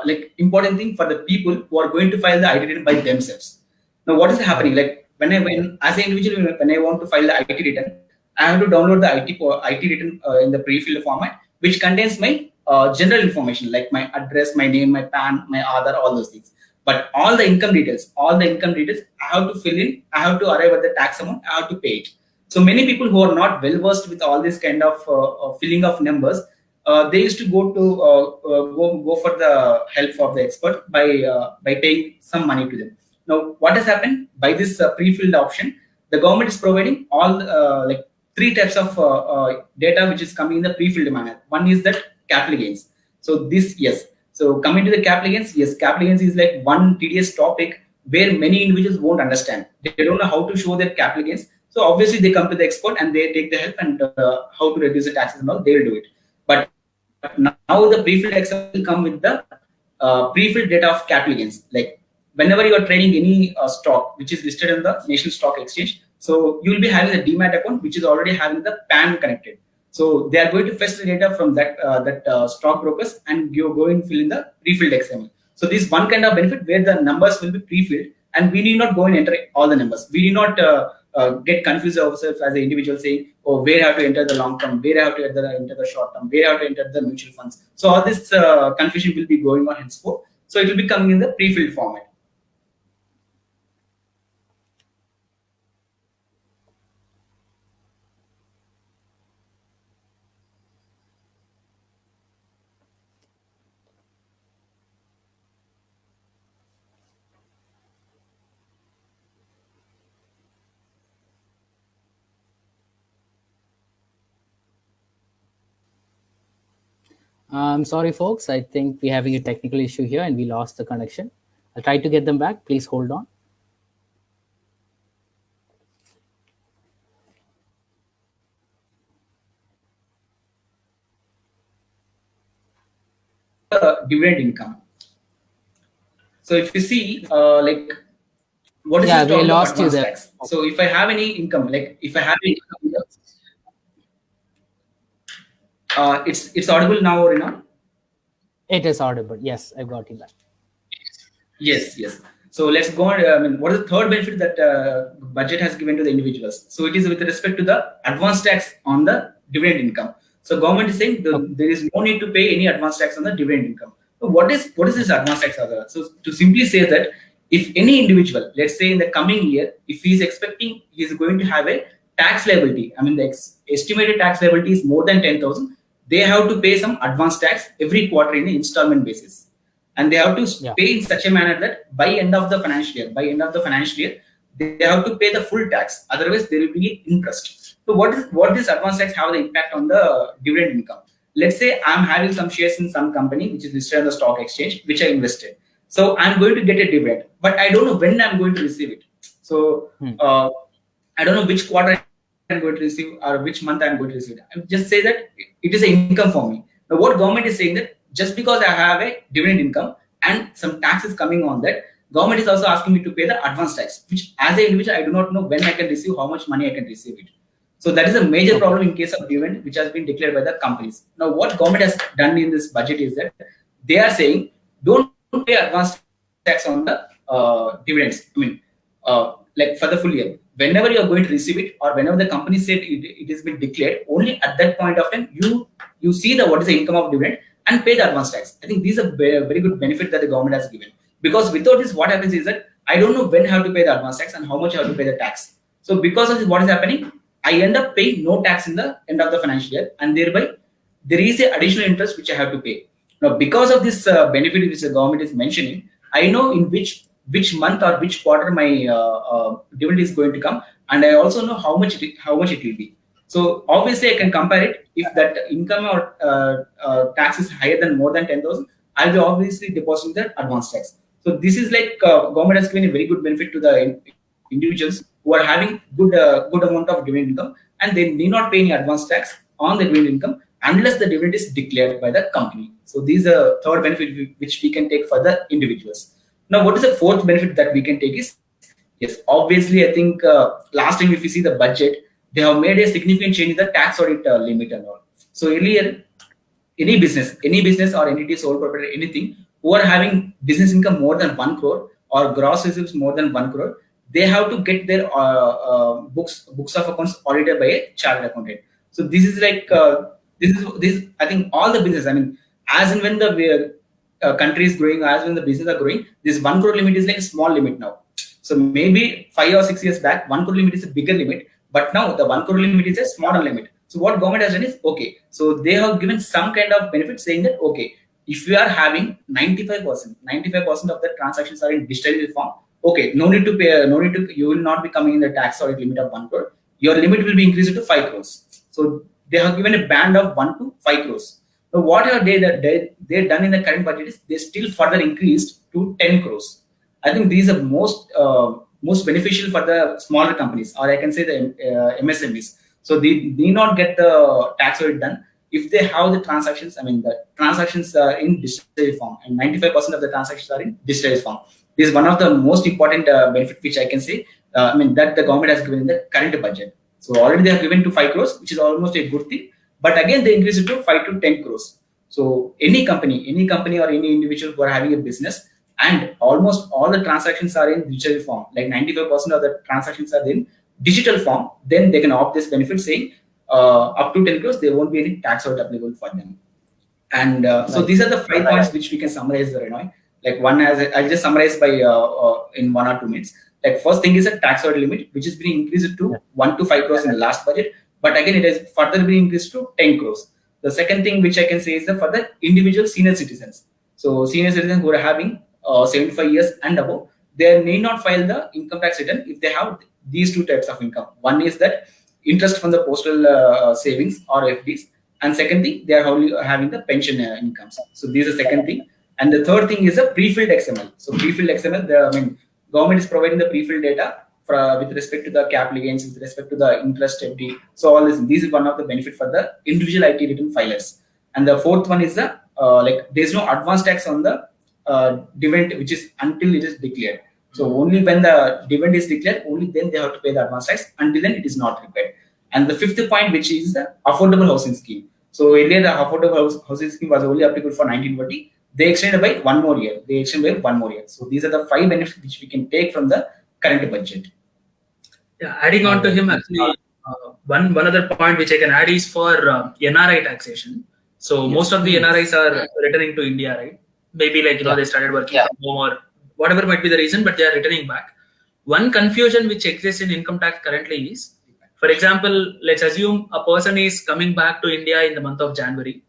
like important thing for the people who are going to file the IT return by themselves. Now, what is happening? Like when as an individual, when I want to file the IT return, I have to download the IT return in the pre-filled format, which contains my general information like my address, my name, my PAN, my Aadhaar, all those things. But all the income details, I have to fill in. I have to arrive at the tax amount. I have to pay it. So many people who are not well versed with all this kind of filling of numbers, they used to go for the help of the expert by paying some money to them. Now, what has happened by this pre-filled option? The government is providing all like three types of data which is coming in the pre-filled manner. One is that capital gains. So this, yes. So coming to the capital gains, yes, capital gains is like one tedious topic where many individuals won't understand. They don't know how to show their capital gains. So obviously they come to the expert and they take the help and how to reduce the taxes and all, they will do it. But now the pre-filled Excel will come with the pre-filled data of capital gains. Like whenever you are trading any stock which is listed on the National Stock Exchange, so you will be having a demat account which is already having the PAN connected. So they are going to fetch the data from that stock brokers and you go and fill in the pre-filled XML. So this is one kind of benefit where the numbers will be pre-filled and we need not go and enter all the numbers. We need not get confused ourselves as an individual saying, oh, where I have to enter the long term, where I have to enter the short term, where I have to enter the mutual funds. So all this confusion will be going on henceforth. So it will be coming in the pre-filled format. I'm sorry, folks. I think we're having a technical issue here and we lost the connection. I'll try to get them back. Please hold on. Dividend income. So if you see, like, what is Yeah, the we term of lost you advance there. tax? So if I have any income, like if I have any income, it's audible now, Rina? It is audible. Yes, I've got you back. Yes, yes. So let's go on. I mean, what is the third benefit that budget has given to the individuals? So it is with respect to the advance tax on the dividend income. So government is saying there is no need to pay any advance tax on the dividend income. So what is this advance tax? So to simply say that if any individual, let's say in the coming year, if he is expecting he is going to have a tax liability, I mean the estimated tax liability is more than 10,000, they have to pay some advance tax every quarter in an installment basis. And they have to pay in such a manner that by end of the financial year, they have to pay the full tax. Otherwise, there will be interest. So what this advance tax have the impact on the dividend income? Let's say I'm having some shares in some company which is listed on the stock exchange, which I invested. So I'm going to get a dividend, but I don't know when I'm going to receive it. So I don't know which quarter I'm going to receive or which month I'm going to receive it. I just say that it is an income for me. Now, what government is saying that just because I have a dividend income and some taxes coming on that, government is also asking me to pay the advance tax, which as an individual, I do not know when I can receive, how much money I can receive it. So that is a major problem in case of dividend, which has been declared by the companies. Now, what government has done in this budget is that they are saying, don't pay advance tax on the dividends. I mean, like for the full year. Whenever you are going to receive it, or whenever the company said it has been declared, only at that point of time you see what is the income of dividend and pay the advance tax. I think these are very good benefit that the government has given. Because without this, what happens is that I don't know when I have to pay the advance tax and how much I have to pay the tax. So because of this, what is happening? I end up paying no tax in the end of the financial year, and thereby there is an additional interest which I have to pay. Now, because of this benefit which the government is mentioning, I know in which month or which quarter my dividend is going to come, and I also know how much it will be. So obviously, I can compare it. If that income or tax is higher than more than 10,000, I'll be obviously depositing the advance tax. So this is like government has given a very good benefit to the individuals who are having good amount of dividend income, and they need not pay any advance tax on the dividend income unless the dividend is declared by the company. So these are third benefit which we can take for the individuals. Now, what is the fourth benefit that we can take is Yes, obviously, I think last time if you see the budget, they have made a significant change in the tax audit limit and all. So earlier, any business or entity, sole proprietor, anything who are having business income more than 1 crore or gross receipts more than 1 crore, they have to get their books of accounts audited by a chartered accountant. So this is like this. I think all the business. I mean, as and when the country is growing, as when the business are growing, this 1 crore limit is like a small limit now. So maybe 5 or 6 years back, 1 crore limit is a bigger limit, but now the 1 crore limit is a smaller limit. So what government has done is, okay, so they have given some kind of benefit saying that, okay, if you are having 95% of the transactions are in digital form, okay, no need to pay, you will not be coming in the tax audit limit of 1 crore. Your limit will be increased to 5 crores. So they have given a band of 1 to 5 crores. So what have they done in the current budget is they still further increased to 10 crores. I think these are most beneficial for the smaller companies, or I can say the MSMEs. So they need not get the tax audit done if they have the transactions. I mean, the transactions are in digitalized form, and 95% of the transactions are in digitalized form. This is one of the most important benefit which I can say. I mean, that the government has given in the current budget. So already they have given to 5 crores, which is almost a good thing. But again, they increase it to 5 to 10 crores. So any company or any individual who are having a business, and almost all the transactions are in digital form, like 95% of the transactions are in digital form, then they can opt this benefit saying up to 10 crores, there won't be any tax audit applicable for them. And so these are the 5 points which we can summarize, Renoy. Like one has, I'll just summarize by in 1 or 2 minutes. Like first thing is a tax audit limit, which is being increased to 1 to 5 crores in the last budget. But again, it has further been increased to 10 crores. The second thing which I can say is that for the individual senior citizens. So senior citizens who are having 75 years and above, they need not file the income tax return if they have these 2 types of income. One is that interest from the postal savings or FDs, and second thing, they are only having the pension incomes. So this is the second thing. And the third thing is a pre-filled XML. So pre-filled XML, government is providing the pre-filled data with respect to the capital gains, with respect to the interest FD. So all this is one of the benefit for the individual IT return filers. And the fourth one is the there's no advance tax on the dividend, which is until it is declared. So only when the dividend is declared, only then they have to pay the advance tax. Until then, it is not required. And the fifth point, which is the affordable housing scheme. So earlier, the affordable housing scheme was only applicable for 1920. They extended by 1 more year. So these are the 5 benefits which we can take from the current budget. Yeah, adding on to him, actually, one other point which I can add is for NRI taxation. So most of the NRIs are returning to India, right? Maybe they started working from home or whatever might be the reason, but they are returning back. One confusion which exists in income tax currently is, for example, let's assume a person is coming back to India in the month of January.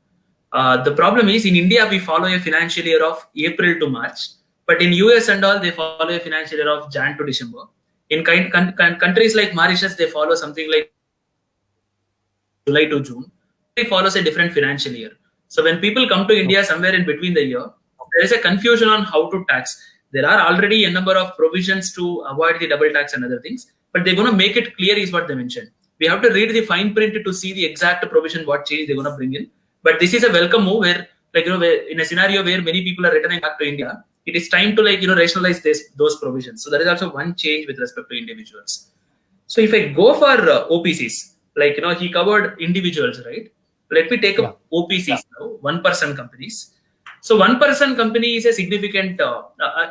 The problem is, in India, we follow a financial year of April to March, but in US and all, they follow a financial year of Jan to December. In countries like Mauritius, they follow something like July to June. It follows a different financial year. So when people come to India somewhere in between the year, there is a confusion on how to tax. There are already a number of provisions to avoid the double tax and other things, but they're going to make it clear is what they mentioned. We have to read the fine print to see the exact provision, what change they're going to bring in. But this is a welcome move where, where in a scenario where many people are returning back to India, it is time to rationalize those provisions. So there is also one change with respect to individuals. So if I go for OPCs, he covered individuals, right? Let me take up OPCs now, 1% companies. So 1% company is a significant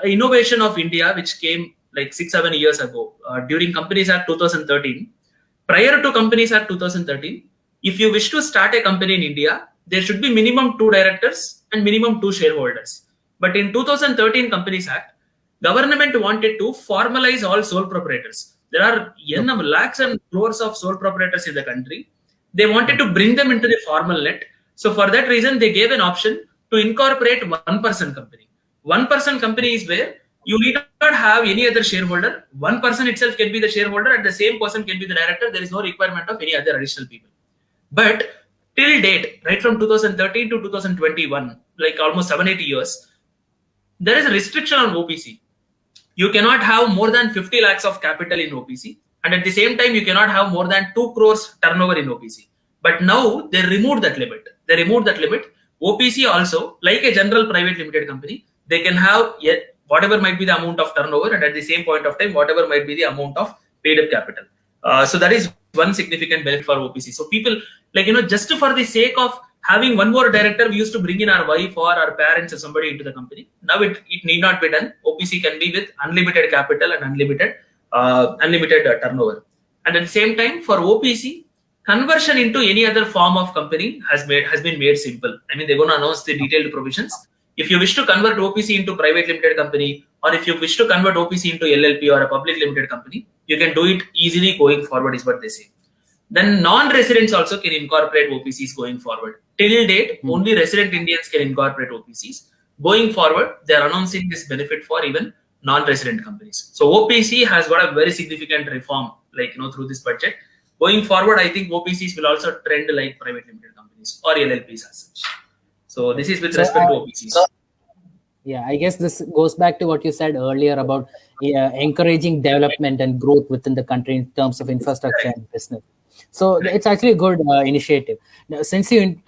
innovation of India, which came 6-7 years ago during Companies Act 2013. Prior to Companies Act 2013, if you wish to start a company in India, there should be minimum 2 directors and minimum 2 shareholders. But in 2013 Companies Act, government wanted to formalize all sole proprietors. There are lakhs and crores of sole proprietors in the country. They wanted to bring them into the formal net. So for that reason, they gave an option to incorporate 1% company. 1% company is where you need not have any other shareholder. 1 person itself can be the shareholder and the same person can be the director. There is no requirement of any other additional people. But till date, right from 2013 to 2021, almost 7-8 years, there is a restriction on OPC. You cannot have more than 50 lakhs of capital in OPC. And at the same time, you cannot have more than 2 crores turnover in OPC. But now they removed that limit. OPC also, like a general private limited company, they can have whatever might be the amount of turnover, and at the same point of time, whatever might be the amount of paid up capital. So that is one significant benefit for OPC. So people, like, just for the sake of having one more director, we used to bring in our wife or our parents or somebody into the company. Now it need not be done. OPC can be with unlimited capital and unlimited turnover. And at the same time, for OPC, conversion into any other form of company has been made simple. I mean, they're going to announce the detailed provisions. If you wish to convert OPC into private limited company, or if you wish to convert OPC into LLP or a public limited company, you can do it easily going forward, is what they say. Then non-residents also can incorporate OPCs going forward. Till date, only resident Indians can incorporate OPCs. Going forward, they are announcing this benefit for even non-resident companies. So OPC has got a very significant reform, through this budget. Going forward, I think OPCs will also trend like private limited companies or LLPs as such. So this is with respect to OPCs. Yeah, I guess this goes back to what you said earlier about encouraging development and growth within the country in terms of infrastructure and business. So it's actually a good initiative. Now, since you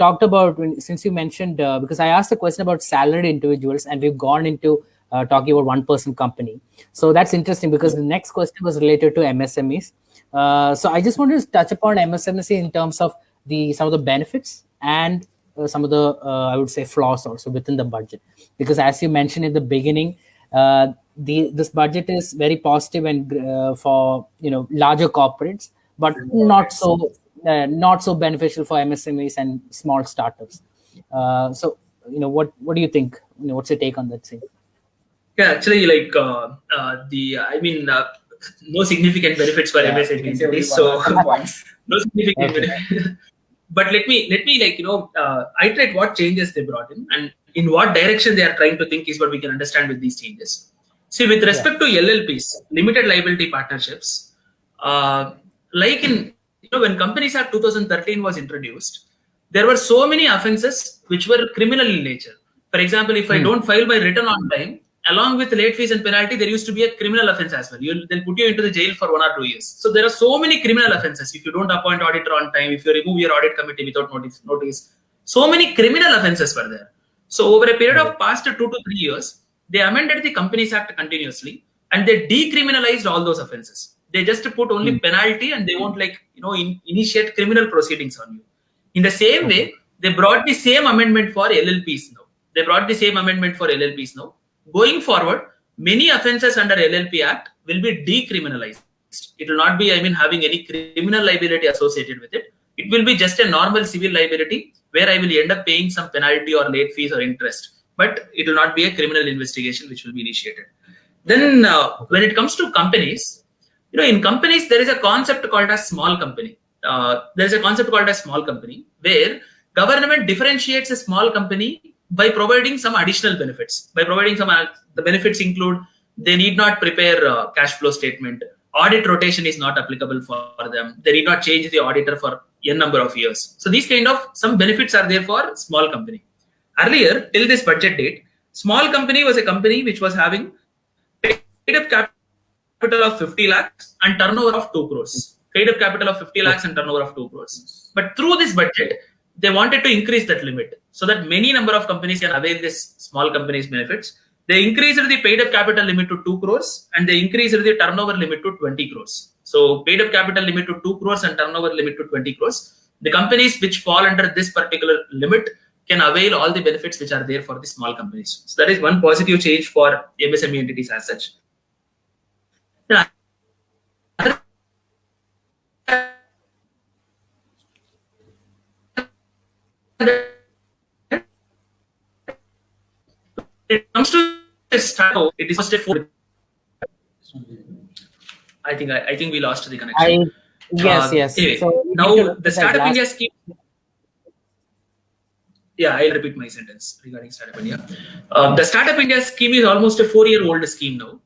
mentioned, because I asked a question about salaried individuals, and we've gone into talking about one-person company. So that's interesting because the next question was related to MSMEs. So I just wanted to touch upon MSME in terms of some of the benefits and some of the I would say flaws also within the budget, because as you mentioned in the beginning, this budget is very positive and for larger corporates, but not so beneficial for MSMEs and small startups. So what do you think? What's your take on that thing? Yeah, actually, no significant benefits for MSMEs. So no significant benefits. But let me iterate what changes they brought in and what direction they are trying to think is what we can understand with these changes. See, with respect to LLPs, limited liability partnerships, when Companies Act 2013 was introduced, there were so many offences which were criminal in nature. For example, if I don't file my return on time, along with late fees and penalty, there used to be a criminal offence as well. They'll put you into the jail for 1 or 2 years. So there are so many criminal offences. If you don't appoint auditor on time, if you remove your audit committee without notice, so many criminal offences were there. So over a period of past 2 to 3 years, they amended the Companies Act continuously and they decriminalized all those offences. They just put only penalty and they won't initiate criminal proceedings on you. In the same way, they brought the same amendment for LLPs now. Going forward, many offences under LLP Act will be decriminalized. It will not be, having any criminal liability associated with it. It will be just a normal civil liability where I will end up paying some penalty or late fees or interest. But it will not be a criminal investigation which will be initiated. Then when it comes to companies, in companies, there is a concept called as small company. Where government differentiates a small company by providing some additional benefits. The benefits include they need not prepare a cash flow statement. Audit rotation is not applicable for them. They need not change the auditor for n number of years. So these some benefits are there for small company. Earlier, till this budget date, small company was a company which was having paid up capital of 50 lakhs and turnover of 2 crores. Paid up capital of 50 lakhs and turnover of 2 crores. But through this budget, they wanted to increase that limit so that many number of companies can avail this small companies benefits. They increased the paid up capital limit to 2 crores and they increased the turnover limit to 20 crores. So paid up capital limit to 2 crores and turnover limit to 20 crores. The companies which fall under this particular limit can avail all the benefits which are there for the small companies. So that is one positive change for MSME entities as such. It comes to the startup, it is first a 4. I think we lost the connection. Yes. Anyway, so now the Startup India scheme. Yeah, I'll repeat my sentence regarding Startup India. The Startup India scheme is almost a 4-year-old scheme now.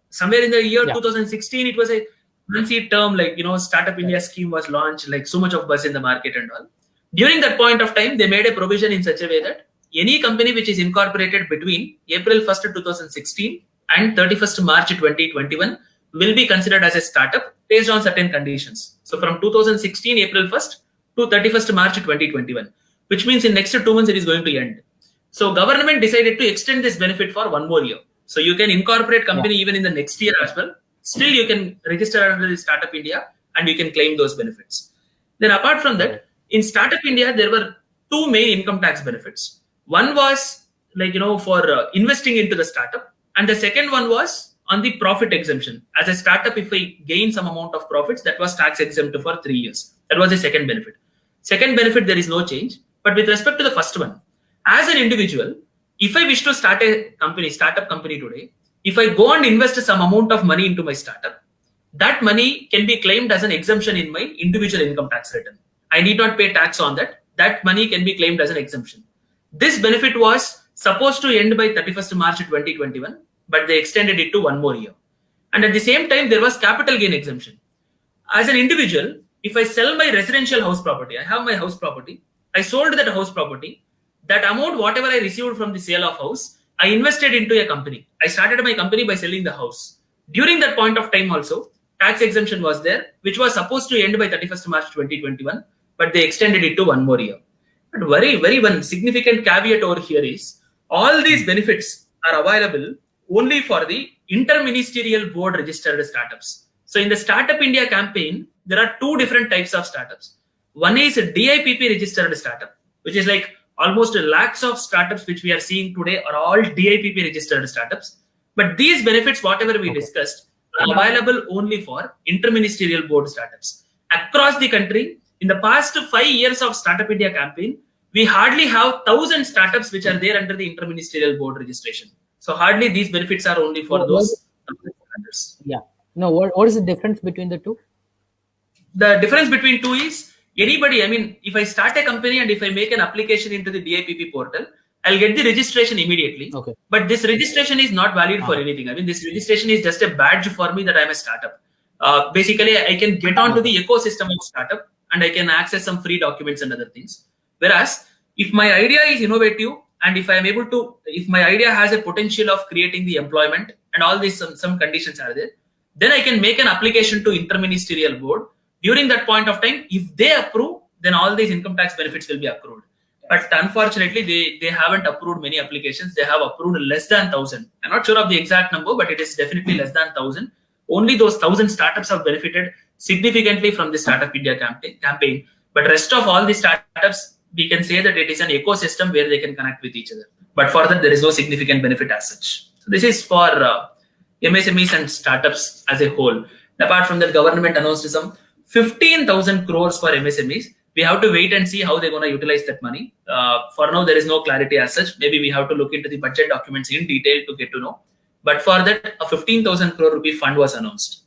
Somewhere in the year 2016, it was a fancy term Startup India scheme was launched, so much of buzz in the market and all. During that point of time, they made a provision in such a way that any company which is incorporated between April 1st, 2016 and 31st March 2021 will be considered as a startup based on certain conditions. So from 2016 April 1st to 31st March 2021, which means in next 2 months it is going to end. So government decided to extend this benefit for 1 more year. So you can incorporate company even in the next year as well. Still, you can register under the Startup India and you can claim those benefits. Then apart from that, in Startup India, there were two main income tax benefits. One was for investing into the startup, and the second one was on the profit exemption. As a startup, if I gain some amount of profits, that was tax exempt for 3 years. That was the second benefit. Second benefit, there is no change. But with respect to the first one, as an individual, if I wish to start a company, startup company today, if I go and invest some amount of money into my startup, that money can be claimed as an exemption in my individual income tax return. I need not pay tax on that. That money can be claimed as an exemption. This benefit was supposed to end by 31st March 2021, but they extended it to 1 more year. And at the same time, there was capital gain exemption. As an individual, if I sell my residential house property, I have my house property, I sold that house property, that amount, whatever I received from the sale of house, I invested into a company. I started my company by selling the house. During that point of time also, tax exemption was there, which was supposed to end by 31st March 2021, but they extended it to 1 more year. But very one significant caveat over here is, all these benefits are available only for the interministerial board registered startups. So in the Startup India campaign, there are two different types of startups. One is a DIPP registered startup, which is like almost lakhs of startups which we are seeing today are all DIPP registered startups. But these benefits, whatever we discussed, are available only for interministerial board startups. Across the country, in the past 5 years of Startup India campaign, we hardly have 1,000 startups which are there under the interministerial board registration. So hardly these benefits are only for those startups. Yeah. No, what is the difference between the two? The difference between two is anybody, if I start a company and if I make an application into the DIPP portal, I'll get the registration immediately. Okay. But this registration is not valid for anything. This registration is just a badge for me that I'm a startup. Basically, I can get onto the ecosystem of startup and I can access some free documents and other things. Whereas, if my idea is innovative and if my idea has a potential of creating the employment and all these some conditions are there, then I can make an application to interministerial board. During that point of time, if they approve, then all these income tax benefits will be accrued. But unfortunately, they haven't approved many applications. They have approved less than 1,000. I'm not sure of the exact number, but it is definitely less than 1,000. Only those 1,000 startups have benefited significantly from the Startup India campaign. But rest of all the startups, we can say that it is an ecosystem where they can connect with each other. But for that, there is no significant benefit as such. So this is for MSMEs and startups as a whole. Apart from that, government announced some 15,000 crores for MSMEs. We have to wait and see how they're going to utilize that money. For now, there is no clarity as such. Maybe we have to look into the budget documents in detail to get to know. But for that, a 15,000 crore rupee fund was announced.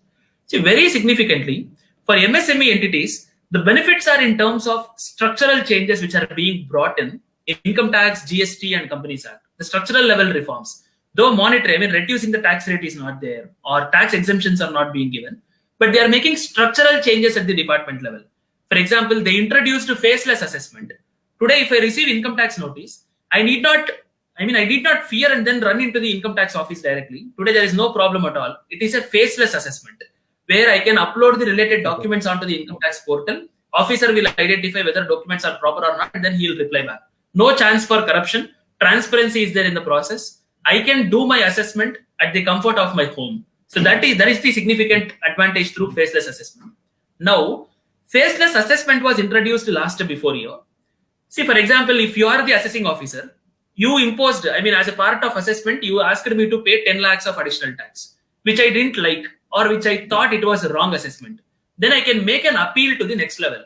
So very significantly, for MSME entities, the benefits are in terms of structural changes which are being brought in income tax, GST and Companies Act. The structural level reforms, though monetary, reducing the tax rate is not there or tax exemptions are not being given, but they are making structural changes at the department level. For example, they introduced faceless assessment. Today, if I receive income tax notice, I need not fear and then run into the income tax office directly. Today, there is no problem at all. It is a faceless assessment where I can upload the related documents onto the income tax portal. Officer will identify whether documents are proper or not, and then he will reply back. No chance for corruption. Transparency is there in the process. I can do my assessment at the comfort of my home. So that is the significant advantage through faceless assessment. Now, faceless assessment was introduced last before year. See, for example, if you are the assessing officer, you imposed, as a part of assessment, you asked me to pay 10 lakhs of additional tax, which I didn't like, or which I thought it was a wrong assessment. Then I can make an appeal to the next level.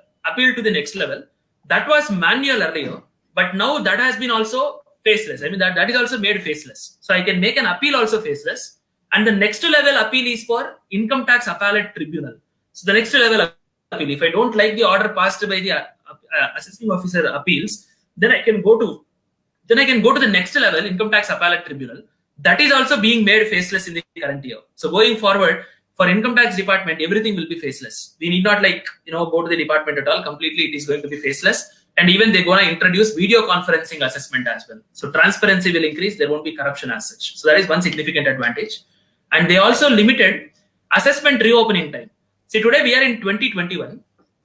That was manual earlier, but now that has been also faceless. That is also made faceless. So I can make an appeal also faceless. And the next level appeal is for income tax appellate tribunal. So the next level appeal, if I don't like the order passed by the assessing officer appeals, then I can go to the next level, income tax appellate tribunal. That is also being made faceless in the current year. So going forward, for income tax department, everything will be faceless. We need not go to the department at all. Completely, it is going to be faceless. And even they're going to introduce video conferencing assessment as well. So transparency will increase. There won't be corruption as such. So that is one significant advantage. And they also limited assessment reopening time. See, today we are in 2021.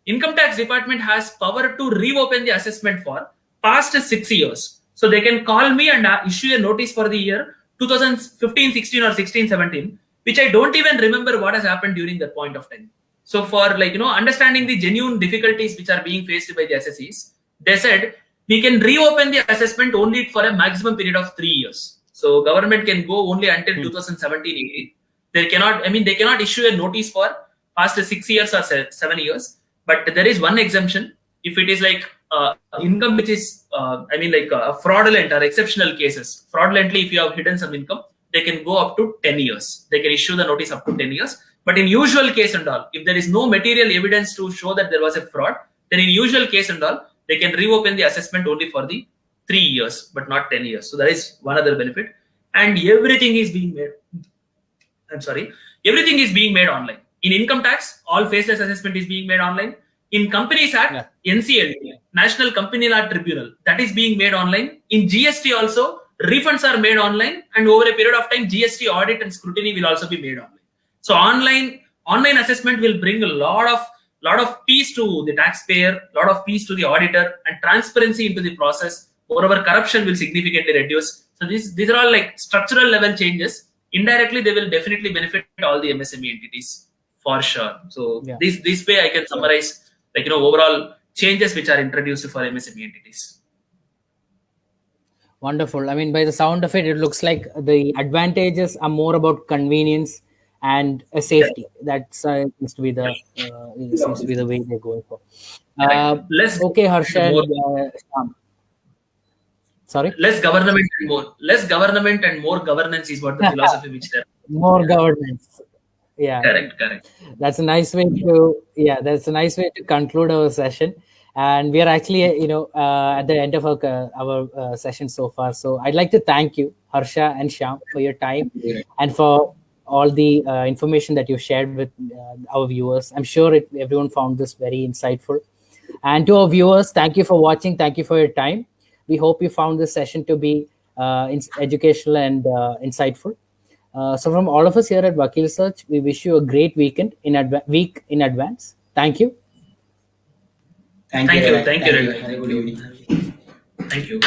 Income tax department has power to reopen the assessment for past 6 years. So they can call me and issue a notice for the year 2015, 16 or 16, 17, which I don't even remember what has happened during that point of time. So for understanding the genuine difficulties which are being faced by the SSEs, they said we can reopen the assessment only for a maximum period of 3 years. So government can go only until 2017-18. They cannot issue a notice for past 6 years or 7 years. But there is one exemption. If it is income which is fraudulent or exceptional cases, fraudulently if you have hidden some income, they can go up to 10 years. They can issue the notice up to 10 years. But in usual case and all, if there is no material evidence to show that there was a fraud, then in usual case and all, they can reopen the assessment only for the 3 years, but not 10 years. So that is one other benefit. And everything is being made. Everything is being made online. In income tax, all faceless assessment is being made online. In Companies Act, NCLT, National Company Law Tribunal, that is being made online. In GST also, refunds are made online, and over a period of time, GST audit and scrutiny will also be made online. So online assessment will bring a lot of peace to the taxpayer, lot of peace to the auditor, and transparency into the process. Moreover, corruption will significantly reduce. So these are all structural level changes. Indirectly, they will definitely benefit all the MSME entities for sure. So this way I can summarize overall changes which are introduced for MSME entities. Wonderful. I mean, by the sound of it, it looks like the advantages are more about convenience and safety. That seems to be the way they're going for. Okay, Harsha. Sorry. Less government and more governance is what the philosophy which there. More governance. Yeah. Correct. That's a nice way to conclude our session. And we are actually, at the end of our session so far. So I'd like to thank you, Harsha and Shyam, for your time and for all the information that you shared with our viewers. I'm sure everyone found this very insightful. And to our viewers, thank you for watching. Thank you for your time. We hope you found this session to be educational and insightful. So from all of us here at Vakil Search, we wish you a great week in advance. Thank you. Thank you. Thank you. Thank you.